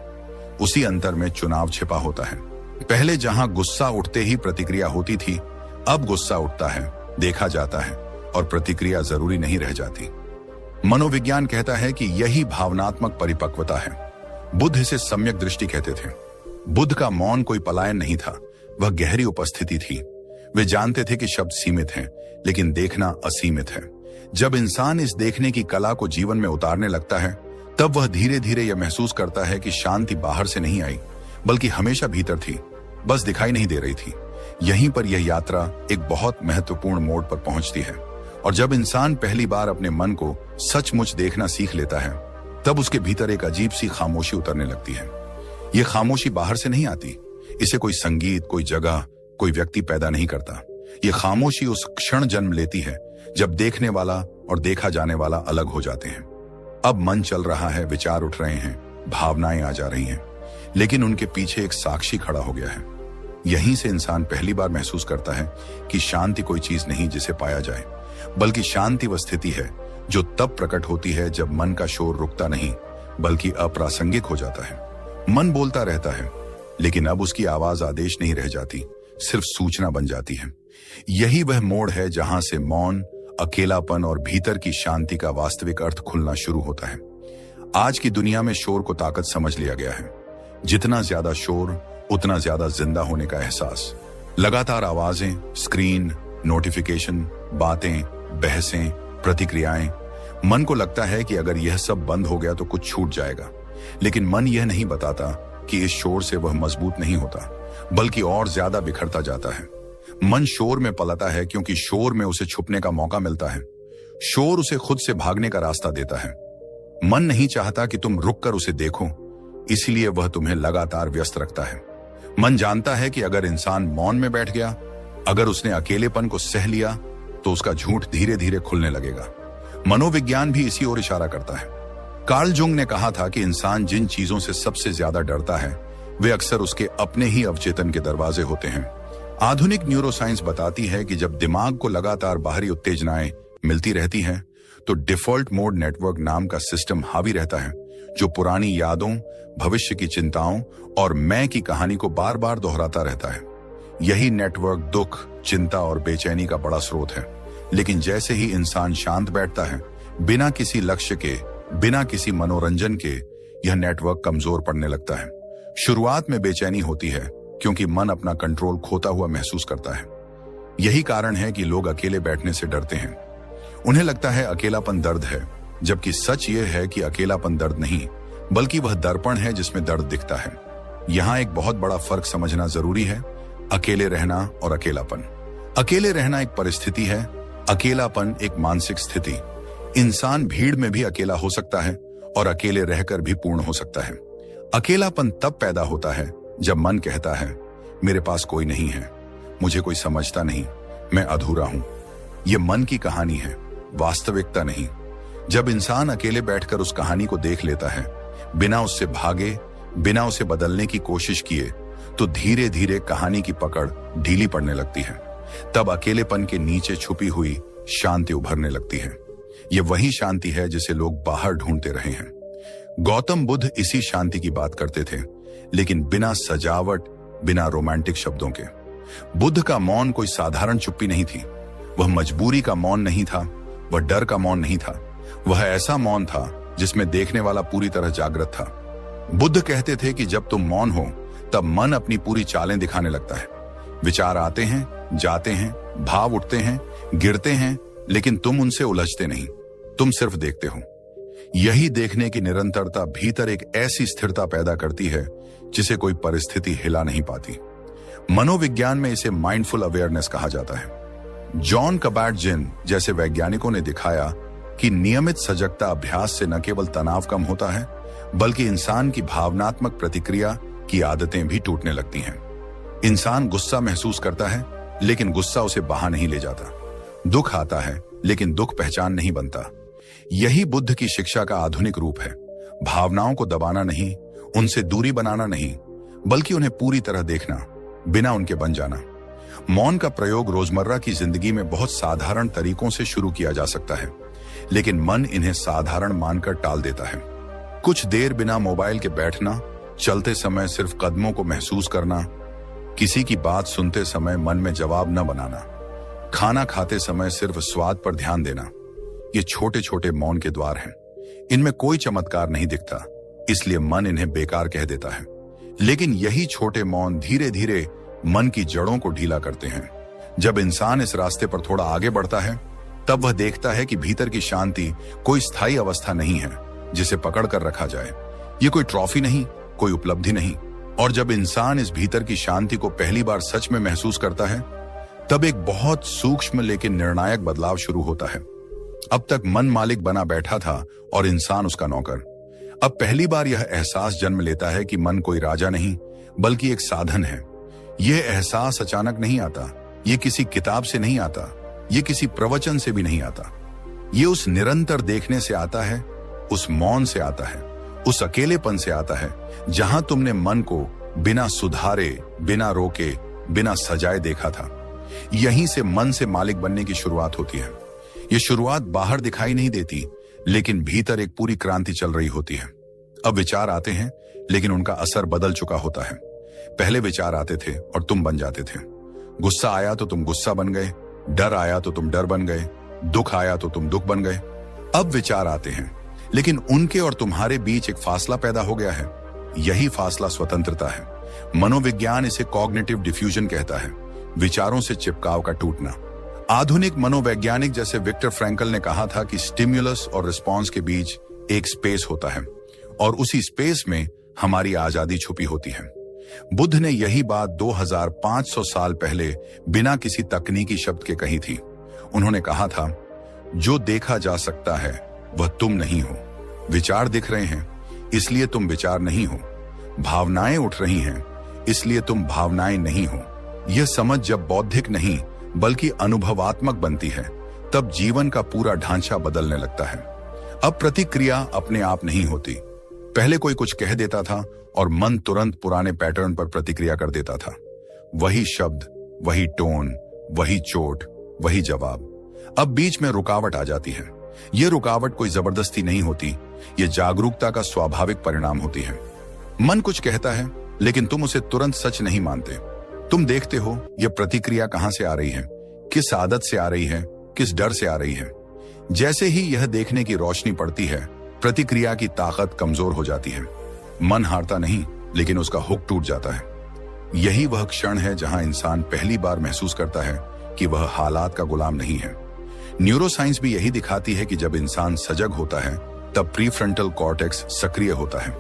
उसी अंतर में चुनाव छिपा होता है। पहले जहां गुस्सा उठते ही प्रतिक्रिया होती थी, अब गुस्सा उठता है, देखा जाता है और प्रतिक्रिया जरूरी नहीं रह जाती। मनोविज्ञान कहता है कि यही भावनात्मक परिपक्वता है। बुद्ध इसे सम्यक दृष्टि कहते थे। बुद्ध का मौन कोई पलायन नहीं था, वह गहरी उपस्थिति थी। वे जानते थे कि शब्द सीमित हैं, लेकिन देखना असीमित है। जब इंसान इस देखने की कला को जीवन में उतारने लगता है, तब वह धीरे धीरे यह महसूस करता है कि शांति बाहर से नहीं आई, बल्कि हमेशा भीतर थी, बस दिखाई नहीं दे रही थी। यहीं पर यह यात्रा एक बहुत महत्वपूर्ण मोड़ पर पहुंचती है। और जब इंसान पहली बार अपने मन को सचमुच देखना सीख लेता है, तब उसके भीतर एक अजीब सी खामोशी उतरने लगती है। यह खामोशी बाहर से नहीं आती, इसे कोई संगीत, कोई जगह, कोई व्यक्ति पैदा नहीं करता। यह खामोशी उस क्षण जन्म लेती है जब देखने वाला और देखा जाने वाला अलग हो जाते हैं। अब मन चल रहा है, विचार उठ रहे हैं, भावनाएं आ जा रही हैं, लेकिन उनके पीछे एक साक्षी खड़ा हो गया है। यहीं से इंसान पहली बार महसूस करता है कि शांति कोई चीज नहीं जिसे पाया जाए, बल्कि शांति वह स्थिति है जो तब प्रकट होती है जब मन का शोर रुकता नहीं, बल्कि अप्रासंगिक हो जाता है। मन बोलता रहता है, लेकिन अब उसकी आवाज आदेश नहीं रह जाती, सिर्फ सूचना बन जाती है। यही वह मोड़ है जहां से मौन, अकेलापन और भीतर की शांति का वास्तविक अर्थ खुलना शुरू होता है। आज की दुनिया में शोर को ताकत समझ लिया गया है। जितना ज्यादा शोर, उतना ज्यादा जिंदा होने का एहसास। लगातार आवाजें, स्क्रीन, नोटिफिकेशन, बातें, बहसें, प्रतिक्रियाएं। मन को लगता है कि अगर यह सब बंद हो गया तो कुछ छूट जाएगा, लेकिन मन यह नहीं बताता कि इस शोर से वह मजबूत नहीं होता, बल्कि और ज्यादा बिखरता जाता है। मन शोर में पलता है क्योंकि शोर में उसे छुपने का मौका मिलता है। शोर उसे खुद से भागने का रास्ता देता है। मन नहीं चाहता कि तुम रुककर उसे देखो, इसलिए वह तुम्हें लगातार व्यस्त रखता है। मन जानता है कि अगर इंसान मौन में बैठ गया, अगर उसने अकेलेपन को सह लिया, तो उसका झूठ धीरे धीरे खुलने लगेगा। मनोविज्ञान भी इसी ओर इशारा करता है। कार्ल जुंग ने कहा था कि इंसान जिन चीजों से सबसे ज्यादा डरता है, वे अक्सर उसके अपने ही अवचेतन के दरवाजे होते हैं। आधुनिक न्यूरोसाइंस बताती है कि जब दिमाग को लगातार बाहरी उत्तेजनाएं मिलती रहती हैं, तो डिफॉल्ट मोड नेटवर्क नाम का सिस्टम हावी रहता है, जो पुरानी यादों, भविष्य की चिंताओं और मैं की कहानी को बार बार दोहराता रहता है। यही नेटवर्क दुख, चिंता और बेचैनी का बड़ा स्रोत है। लेकिन जैसे ही इंसान शांत बैठता है, बिना किसी लक्ष्य के, बिना किसी मनोरंजन के, यह नेटवर्क कमजोर पड़ने लगता है। शुरुआत में बेचैनी होती है क्योंकि मन अपना कंट्रोल खोता हुआ महसूस करता है। यही कारण है कि लोग अकेले बैठने से डरते हैं। उन्हें लगता है अकेलापन दर्द है, जबकि सच यह है कि अकेलापन दर्द नहीं, बल्कि वह दर्पण है जिसमें दर्द दिखता है। यहाँ एक बहुत बड़ा फर्क समझना जरूरी है, अकेले रहना और अकेलापन। अकेले रहना एक परिस्थिति है, अकेलापन एक मानसिक स्थिति। इंसान भीड़ में भी अकेला हो सकता है और अकेले रहकर भी पूर्ण हो सकता है। अकेलापन तब पैदा होता है जब मन कहता है, मेरे पास कोई नहीं है, मुझे कोई समझता नहीं, मैं अधूरा हूं। यह मन की कहानी है, वास्तविकता नहीं। जब इंसान अकेले बैठकर उस कहानी को देख लेता है, बिना उससे भागे, बिना उसे बदलने की कोशिश किए, तो धीरे धीरे कहानी की पकड़ ढीली पड़ने लगती है। तब अकेलेपन के नीचे छुपी हुई शांति उभरने लगती है। यह वही शांति है जिसे लोग बाहर ढूंढते रहे हैं। गौतम बुद्ध इसी शांति की बात करते थे, लेकिन बिना सजावट, बिना रोमांटिक शब्दों के। बुद्ध का मौन कोई साधारण चुप्पी नहीं थी। वह मजबूरी का मौन नहीं था, वह डर का मौन नहीं था। वह ऐसा मौन था जिसमें देखने वाला पूरी तरह जागृत था। बुद्ध कहते थे कि जब तुम मौन हो, तब मन अपनी पूरी चालें दिखाने लगता है। विचार आते हैं, जाते हैं, भाव उठते हैं, गिरते हैं, लेकिन तुम उनसे उलझते नहीं, तुम सिर्फ देखते हो। यही देखने की निरंतरता भीतर एक ऐसी स्थिरता पैदा करती है जिसे कोई परिस्थिति हिला नहीं पाती। मनोविज्ञान में इसे माइंडफुल अवेयरनेस कहा जाता है। जॉन कबैट-जिन जैसे वैज्ञानिकों ने दिखाया कि नियमित सजगता अभ्यास से न केवल तनाव कम होता है, बल्कि इंसान की भावनात्मक प्रतिक्रिया की आदतें भी टूटने लगती हैं। इंसान गुस्सा महसूस करता है, लेकिन गुस्सा उसे बहा नहीं ले जाता। दुख आता है, लेकिन दुख पहचान नहीं बनता। यही बुद्ध की शिक्षा का आधुनिक रूप है। भावनाओं को दबाना नहीं, उनसे दूरी बनाना नहीं, बल्कि उन्हें पूरी तरह देखना, बिना उनके बन जाना। मौन का प्रयोग रोजमर्रा की जिंदगी में बहुत साधारण तरीकों से शुरू किया जा सकता है, लेकिन मन इन्हें साधारण मानकर टाल देता है। कुछ देर बिना मोबाइल के बैठना, चलते समय सिर्फ कदमों को महसूस करना, किसी की बात सुनते समय मन में जवाब न बनाना, खाना खाते समय सिर्फ स्वाद पर ध्यान देना, ये छोटे छोटे मौन के द्वार हैं। इनमें कोई चमत्कार नहीं दिखता, इसलिए मन इन्हें बेकार कह देता है। लेकिन यही छोटे मौन धीरे धीरे मन की जड़ों को ढीला करते हैं। जब इंसान इस रास्ते पर थोड़ा आगे बढ़ता है, तब वह देखता है कि भीतर की शांति कोई स्थायी अवस्था नहीं है जिसे पकड़ कर रखा जाए। ये कोई ट्रॉफी नहीं, कोई उपलब्धि नहीं। और जब इंसान इस भीतर की शांति को पहली बार सच में महसूस करता है, तब एक बहुत सूक्ष्म लेकिन निर्णायक बदलाव शुरू होता है। अब तक मन मालिक बना बैठा था और इंसान उसका नौकर। अब पहली बार यह एहसास जन्म लेता है कि मन कोई राजा नहीं, बल्कि एक साधन है। यह एहसास अचानक नहीं आता, ये किसी किताब से नहीं आता, ये किसी प्रवचन से भी नहीं आता। ये उस निरंतर देखने से आता है, उस मौन से आता है, उस अकेलेपन से आता है जहां तुमने मन को बिना सुधारे, बिना रोके, बिना सजाए देखा था। यहीं से मन से मालिक बनने की शुरुआत होती है। ये शुरुआत बाहर दिखाई नहीं देती, लेकिन भीतर एक पूरी क्रांति चल रही होती है। अब विचार आते हैं, लेकिन उनका असर बदल चुका होता है। पहले विचार आते थे और तुम बन जाते थे। गुस्सा आया तो तुम गुस्सा बन गए, डर आया तो तुम डर बन गए, दुख आया तो तुम दुख बन गए। अब विचार आते हैं, लेकिन उनके और तुम्हारे बीच एक फासला पैदा हो गया है। यही फासला स्वतंत्रता है। मनोविज्ञान इसे कॉग्निटिव डिफ्यूजन कहता है, विचारों से चिपकाव का टूटना। आधुनिक मनोवैज्ञानिक जैसे विक्टर फ्रैंकल ने कहा था कि स्टिम्युलस और रिस्पॉन्स के बीच एक स्पेस होता है और उसी स्पेस में हमारी आजादी छुपी होती है। बुद्ध ने यही बात 2500 साल पहले बिना किसी तकनीकी शब्द के कही थी। उन्होंने कहा था, जो देखा जा सकता है वह तुम नहीं हो। विचार दिख रहे हैं, इसलिए तुम विचार नहीं हो। भावनाएं उठ रही हैं, इसलिए तुम भावनाएं नहीं हो। यह समझ जब बौद्धिक नहीं बल्कि अनुभवात्मक बनती है, तब जीवन का पूरा ढांचा बदलने लगता है। अब प्रतिक्रिया अपने आप नहीं होती। पहले कोई कुछ कह देता था और मन तुरंत पुराने पैटर्न पर प्रतिक्रिया कर देता था। वही शब्द, वही टोन, वही चोट, वही जवाब। अब बीच में रुकावट आ जाती है। यह रुकावट कोई जबरदस्ती नहीं होती, यह जागरूकता का स्वाभाविक परिणाम होती है। मन कुछ कहता है, लेकिन तुम उसे तुरंत सच नहीं मानते। तुम देखते हो यह प्रतिक्रिया कहां से आ रही है, किस आदत से आ रही है, किस डर से आ रही है। जैसे ही यह देखने की रोशनी पड़ती है, प्रतिक्रिया की ताकत कमजोर हो जाती है। मन हारता नहीं, लेकिन उसका हुक टूट जाता है। यही वह क्षण है जहां इंसान पहली बार महसूस करता है कि वह हालात का गुलाम नहीं है। न्यूरोसाइंस भी यही दिखाती है कि जब इंसान सजग होता है, तब प्रीफ्रंटल कॉर्टेक्स सक्रिय होता है,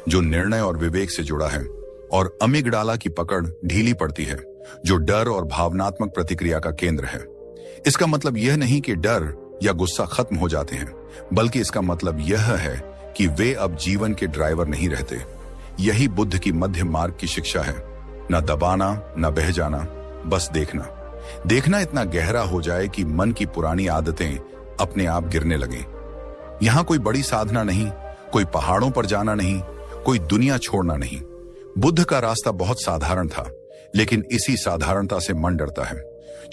जो निर्णय और विवेक से जुड़ा है, और अमिगडाला की पकड़ ढीली पड़ती है, जो डर और भावनात्मक प्रतिक्रिया का केंद्र है। इसका मतलब यह नहीं कि डर या गुस्सा खत्म हो जाते हैं, बल्कि इसका मतलब यह है कि वे अब जीवन के ड्राइवर नहीं रहते। यही बुद्ध की मध्य मार्ग की शिक्षा है। न दबाना, न बह जाना, बस देखना। देखना इतना गहरा हो जाए कि मन की पुरानी आदतें अपने आप गिरने लगें। यहां कोई बड़ी साधना नहीं, कोई पहाड़ों पर जाना नहीं, कोई दुनिया छोड़ना नहीं। बुद्ध का रास्ता बहुत साधारण था, लेकिन इसी साधारणता से मन डरता है।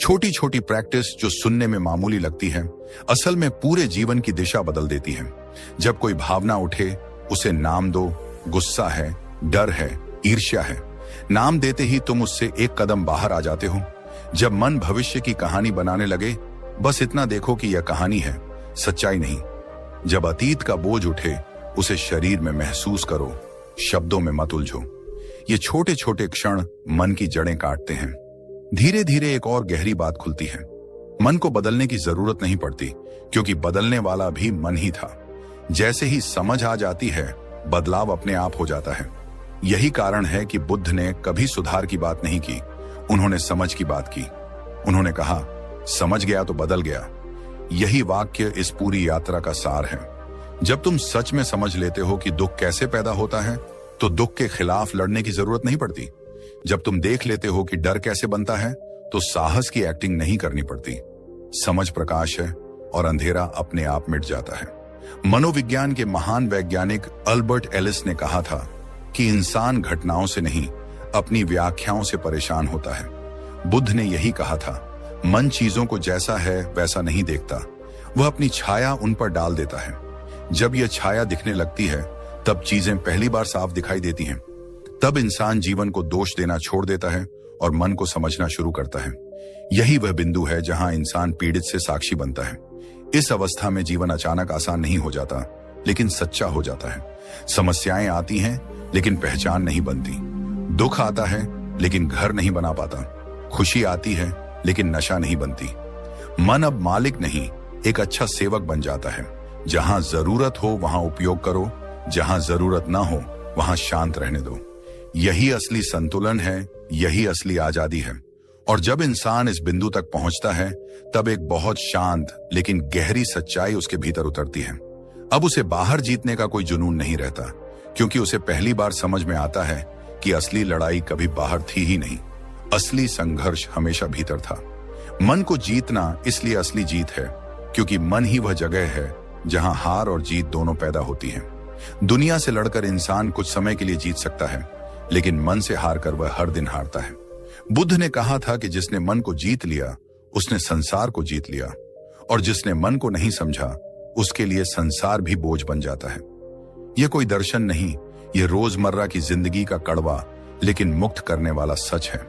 छोटी छोटी प्रैक्टिस जो सुनने में मामूली लगती है, असल में पूरे जीवन की दिशा बदल देती है। जब कोई भावना उठे, उसे नाम दो। गुस्सा है, डर है, ईर्ष्या है। नाम देते ही तुम उससे एक कदम बाहर आ जाते हो। जब मन भविष्य की कहानी बनाने लगे, बस इतना देखो कि यह कहानी है, सच्चाई नहीं। जब अतीत का बोझ उठे, उसे शरीर में महसूस करो, शब्दों में मत उलझो। ये छोटे छोटे क्षण मन की जड़ें काटते हैं। धीरे धीरे एक और गहरी बात खुलती है। मन को बदलने की जरूरत नहीं पड़ती, क्योंकि बदलने वाला भी मन ही था। जैसे ही समझ आ जाती है, बदलाव अपने आप हो जाता है। यही कारण है कि बुद्ध ने कभी सुधार की बात नहीं की, उन्होंने समझ की बात की। उन्होंने कहा, समझ गया तो बदल गया। यही वाक्य इस पूरी यात्रा का सार है। जब तुम सच में समझ लेते हो कि दुख कैसे पैदा होता है, तो दुख के खिलाफ लड़ने की जरूरत नहीं पड़ती। जब तुम देख लेते हो कि डर कैसे बनता है, तो साहस की एक्टिंग नहीं करनी पड़ती। समझ प्रकाश है और अंधेरा अपने आप मिट जाता है। मनोविज्ञान के महान वैज्ञानिक अल्बर्ट एलिस ने कहा था कि इंसान घटनाओं से नहीं, अपनी व्याख्याओं से परेशान होता है। बुद्ध ने यही कहा था, मन चीजों को जैसा है वैसा नहीं देखता, वह अपनी छाया उन पर डाल देता है। जब यह छाया दिखने लगती है तब चीजें पहली बार साफ दिखाई देती हैं। तब इंसान जीवन को दोष देना छोड़ देता है और मन को समझना शुरू करता है। यही वह बिंदु है जहां इंसान पीड़ित से साक्षी बनता है। इस अवस्था में जीवन अचानक आसान नहीं हो जाता, लेकिन सच्चा हो जाता है। समस्याएं आती हैं लेकिन पहचान नहीं बनती। दुख आता है लेकिन घर नहीं बना पाता। खुशी आती है लेकिन नशा नहीं बनती। मन अब मालिक नहीं, एक अच्छा सेवक बन जाता है। जहां जरूरत हो वहां उपयोग करो, जहां जरूरत ना हो वहां शांत रहने दो। यही असली संतुलन है, यही असली आजादी है। और जब इंसान इस बिंदु तक पहुंचता है तब एक बहुत शांत लेकिन गहरी सच्चाई उसके भीतर उतरती है। अब उसे बाहर जीतने का कोई जुनून नहीं रहता, क्योंकि उसे पहली बार समझ में आता है कि असली लड़ाई कभी बाहर थी ही नहीं, असली संघर्ष हमेशा भीतर था। मन को जीतना इसलिए असली जीत है क्योंकि मन ही वह जगह है जहां हार और जीत दोनों पैदा होती हैं। दुनिया से लड़कर इंसान कुछ समय के लिए जीत सकता है, लेकिन मन से हारकर वह हर दिन हारता है। बुद्ध ने कहा था कि जिसने मन को जीत लिया उसने संसार को जीत लिया, और जिसने मन को नहीं समझा उसके लिए संसार भी बोझ बन जाता है। यह कोई दर्शन नहीं, यह रोजमर्रा की जिंदगी का कड़वा लेकिन मुक्त करने वाला सच है।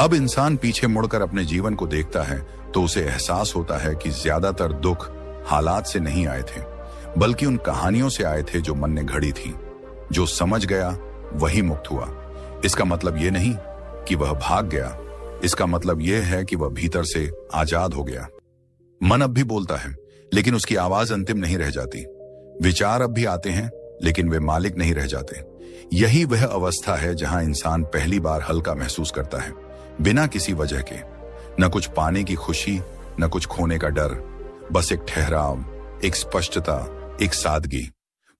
अब इंसान पीछे मुड़कर अपने जीवन को देखता है तो उसे एहसास होता है कि ज्यादातर दुख हालात से नहीं आए थे, बल्कि उन कहानियों से आए थे जो मन ने घड़ी थी। जो समझ गया वही मुक्त हुआ। इसका मतलब यह नहीं कि वह भाग गया, इसका मतलब यह है कि वह भीतर से आजाद हो गया। मन अब भी बोलता है, लेकिन उसकी आवाज अंतिम नहीं रह जाती। विचार अब भी आते हैं, लेकिन वे मालिक नहीं रह जाते। यही वह अवस्था है जहां इंसान पहली बार हल्का महसूस करता है, बिना किसी वजह के। न कुछ पाने की खुशी, न कुछ खोने का डर, बस एक ठहराव, एक स्पष्टता, एक सादगी।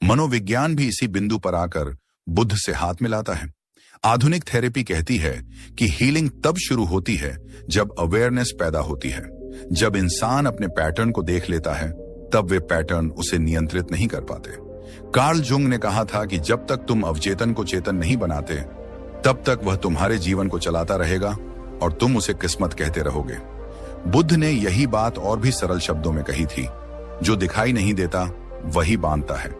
मनोविज्ञान भी इसी बिंदु पर आकर बुद्ध से हाथ मिलाता है। आधुनिक थेरेपी कहती है कि हीलिंग तब शुरू होती है जब अवेयरनेस पैदा होती है। जब इंसान अपने पैटर्न को देख लेता है तब वे पैटर्न उसे नियंत्रित नहीं कर पाते। कार्ल जुंग ने कहा था कि जब तक तुम अवचेतन को चेतन नहीं बनाते तब तक वह तुम्हारे जीवन को चलाता रहेगा और तुम उसे किस्मत कहते रहोगे। बुद्ध ने यही बात और भी सरल शब्दों में कही थी, जो दिखाई नहीं देता वही बांधता है,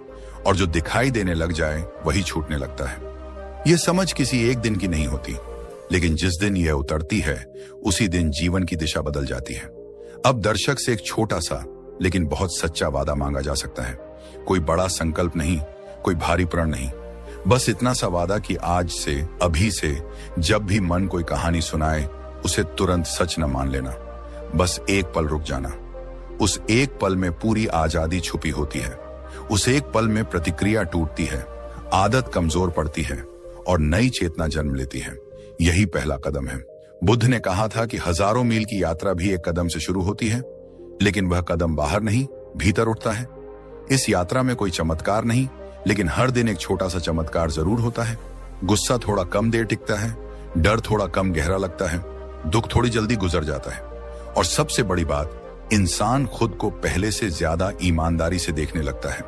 और जो दिखाई देने लग जाए वही छूटने लगता है। यह समझ किसी एक दिन की नहीं होती, लेकिन जिस दिन यह उतरती है उसी दिन जीवन की दिशा बदल जाती है। अब दर्शक से एक छोटा सा लेकिन बहुत सच्चा वादा मांगा जा सकता है। कोई बड़ा संकल्प नहीं, कोई भारी प्रण नहीं, बस इतना सा वादा कि आज से, अभी से जब भी मन कोई कहानी सुनाए उसे तुरंत सच न मान लेना। बस एक पल रुक जाना। उस एक पल में पूरी आजादी छुपी होती है। उस एक पल में प्रतिक्रिया टूटती है, आदत कमजोर पड़ती है और नई चेतना जन्म लेती है। यही पहला कदम है। बुद्ध ने कहा था कि हजारों मील की यात्रा भी एक कदम से शुरू होती है, लेकिन वह कदम बाहर नहीं, भीतर उठता है। इस यात्रा में कोई चमत्कार नहीं, लेकिन हर दिन एक छोटा सा चमत्कार जरूर होता है। गुस्सा थोड़ा कम देर टिकता है, डर थोड़ा कम गहरा लगता है, दुख थोड़ी जल्दी गुजर जाता है, और सबसे बड़ी बात, इंसान खुद को पहले से ज्यादा ईमानदारी से देखने लगता है।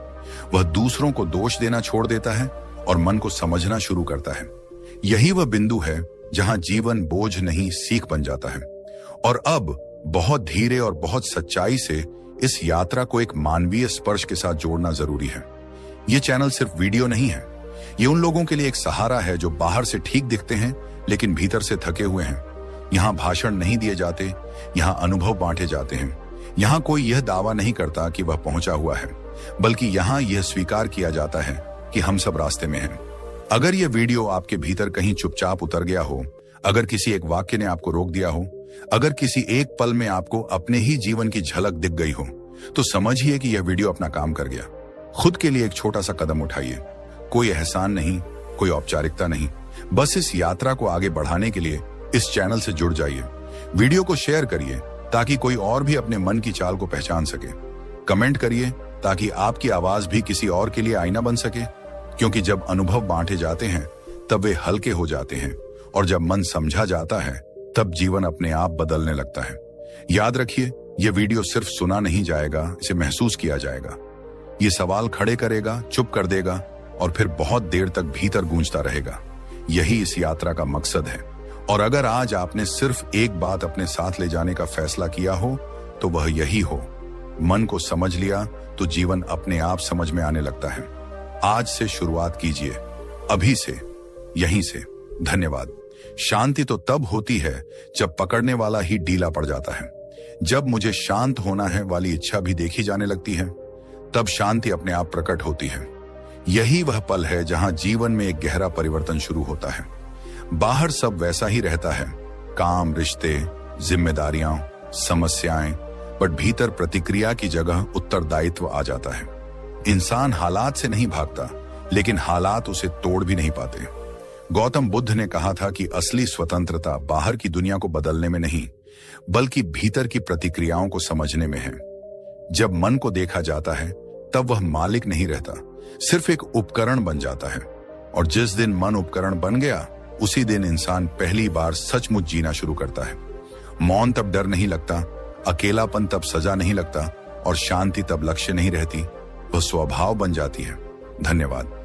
वह दूसरों को दोष देना छोड़ देता है और मन को समझना शुरू करता है। यही वह बिंदु है जहां जीवन बोझ नहीं, सीख बन जाता है। और अब बहुत धीरे और बहुत सच्चाई से इस यात्रा को एक मानवीय स्पर्श के साथ जोड़ना जरूरी है। यह चैनल सिर्फ वीडियो नहीं है, ये उन लोगों के लिए एक सहारा है जो बाहर से ठीक दिखते हैं लेकिन भीतर से थके हुए हैं। यहाँ भाषण नहीं दिए जाते, यहाँ अनुभव बांटे जाते हैं। यहाँ कोई यह दावा नहीं करता कि वह पहुंचा हुआ है, बल्कि यहाँ यह स्वीकार किया जाता है कि हम सब रास्ते में हैं। अगर यह वीडियो आपके भीतर कहीं चुपचाप उतर गया हो, अगर किसी एक वाक्य ने आपको रोक दिया हो, अगर किसी एक पल में आपको अपने ही जीवन की झलक दिख गई हो, तो समझिए कि यह वीडियो अपना काम कर गया। खुद के लिए एक छोटा सा कदम उठाइए। कोई एहसान नहीं, कोई औपचारिकता नहीं, बस इस यात्रा को आगे बढ़ाने के लिए इस चैनल से जुड़ जाइए। वीडियो को शेयर करिए ताकि कोई और भी अपने मन की चाल को पहचान सके। कमेंट करिए ताकि आपकी आवाज भी किसी और के लिए आईना बन सके, क्योंकि जब अनुभव बांटे जाते हैं तब वे हल्के हो जाते हैं, और जब मन समझा जाता है तब जीवन अपने आप बदलने लगता है। याद रखिए, यह वीडियो सिर्फ सुना नहीं जाएगा, इसे महसूस किया जाएगा। ये सवाल खड़े करेगा, चुप कर देगा और फिर बहुत देर तक भीतर गूंजता रहेगा। यही इस यात्रा का मकसद है। और अगर आज आपने सिर्फ एक बात अपने साथ ले जाने का फैसला किया हो तो वह यही हो, मन को समझ लिया तो जीवन अपने आप समझ में आने लगता है। आज से शुरुआत कीजिए, अभी से, यहीं से। धन्यवाद। शांति तो तब होती है जब पकड़ने वाला ही ढीला पड़ जाता है। जब मुझे शांत होना है वाली इच्छा भी देखी जाने लगती है, तब शांति अपने आप प्रकट होती है। यही वह पल है जहां जीवन में एक गहरा परिवर्तन शुरू होता है। बाहर सब वैसा ही रहता है, काम, रिश्ते, जिम्मेदारियां, समस्याएं, बट भीतर प्रतिक्रिया की जगह उत्तरदायित्व आ जाता है। इंसान हालात से नहीं भागता, लेकिन हालात उसे तोड़ भी नहीं पाते। गौतम बुद्ध ने कहा था कि असली स्वतंत्रता बाहर की दुनिया को बदलने में नहीं, बल्कि भीतर की प्रतिक्रियाओं को समझने में है। जब मन को देखा जाता है तब वह मालिक नहीं रहता, सिर्फ एक उपकरण बन जाता है। और जिस दिन मन उपकरण बन गया, उसी दिन इंसान पहली बार सचमुच जीना शुरू करता है। मौन तब डर नहीं लगता, अकेलापन तब सजा नहीं लगता और शांति तब लक्ष्य नहीं रहती, वह स्वभाव बन जाती है। धन्यवाद।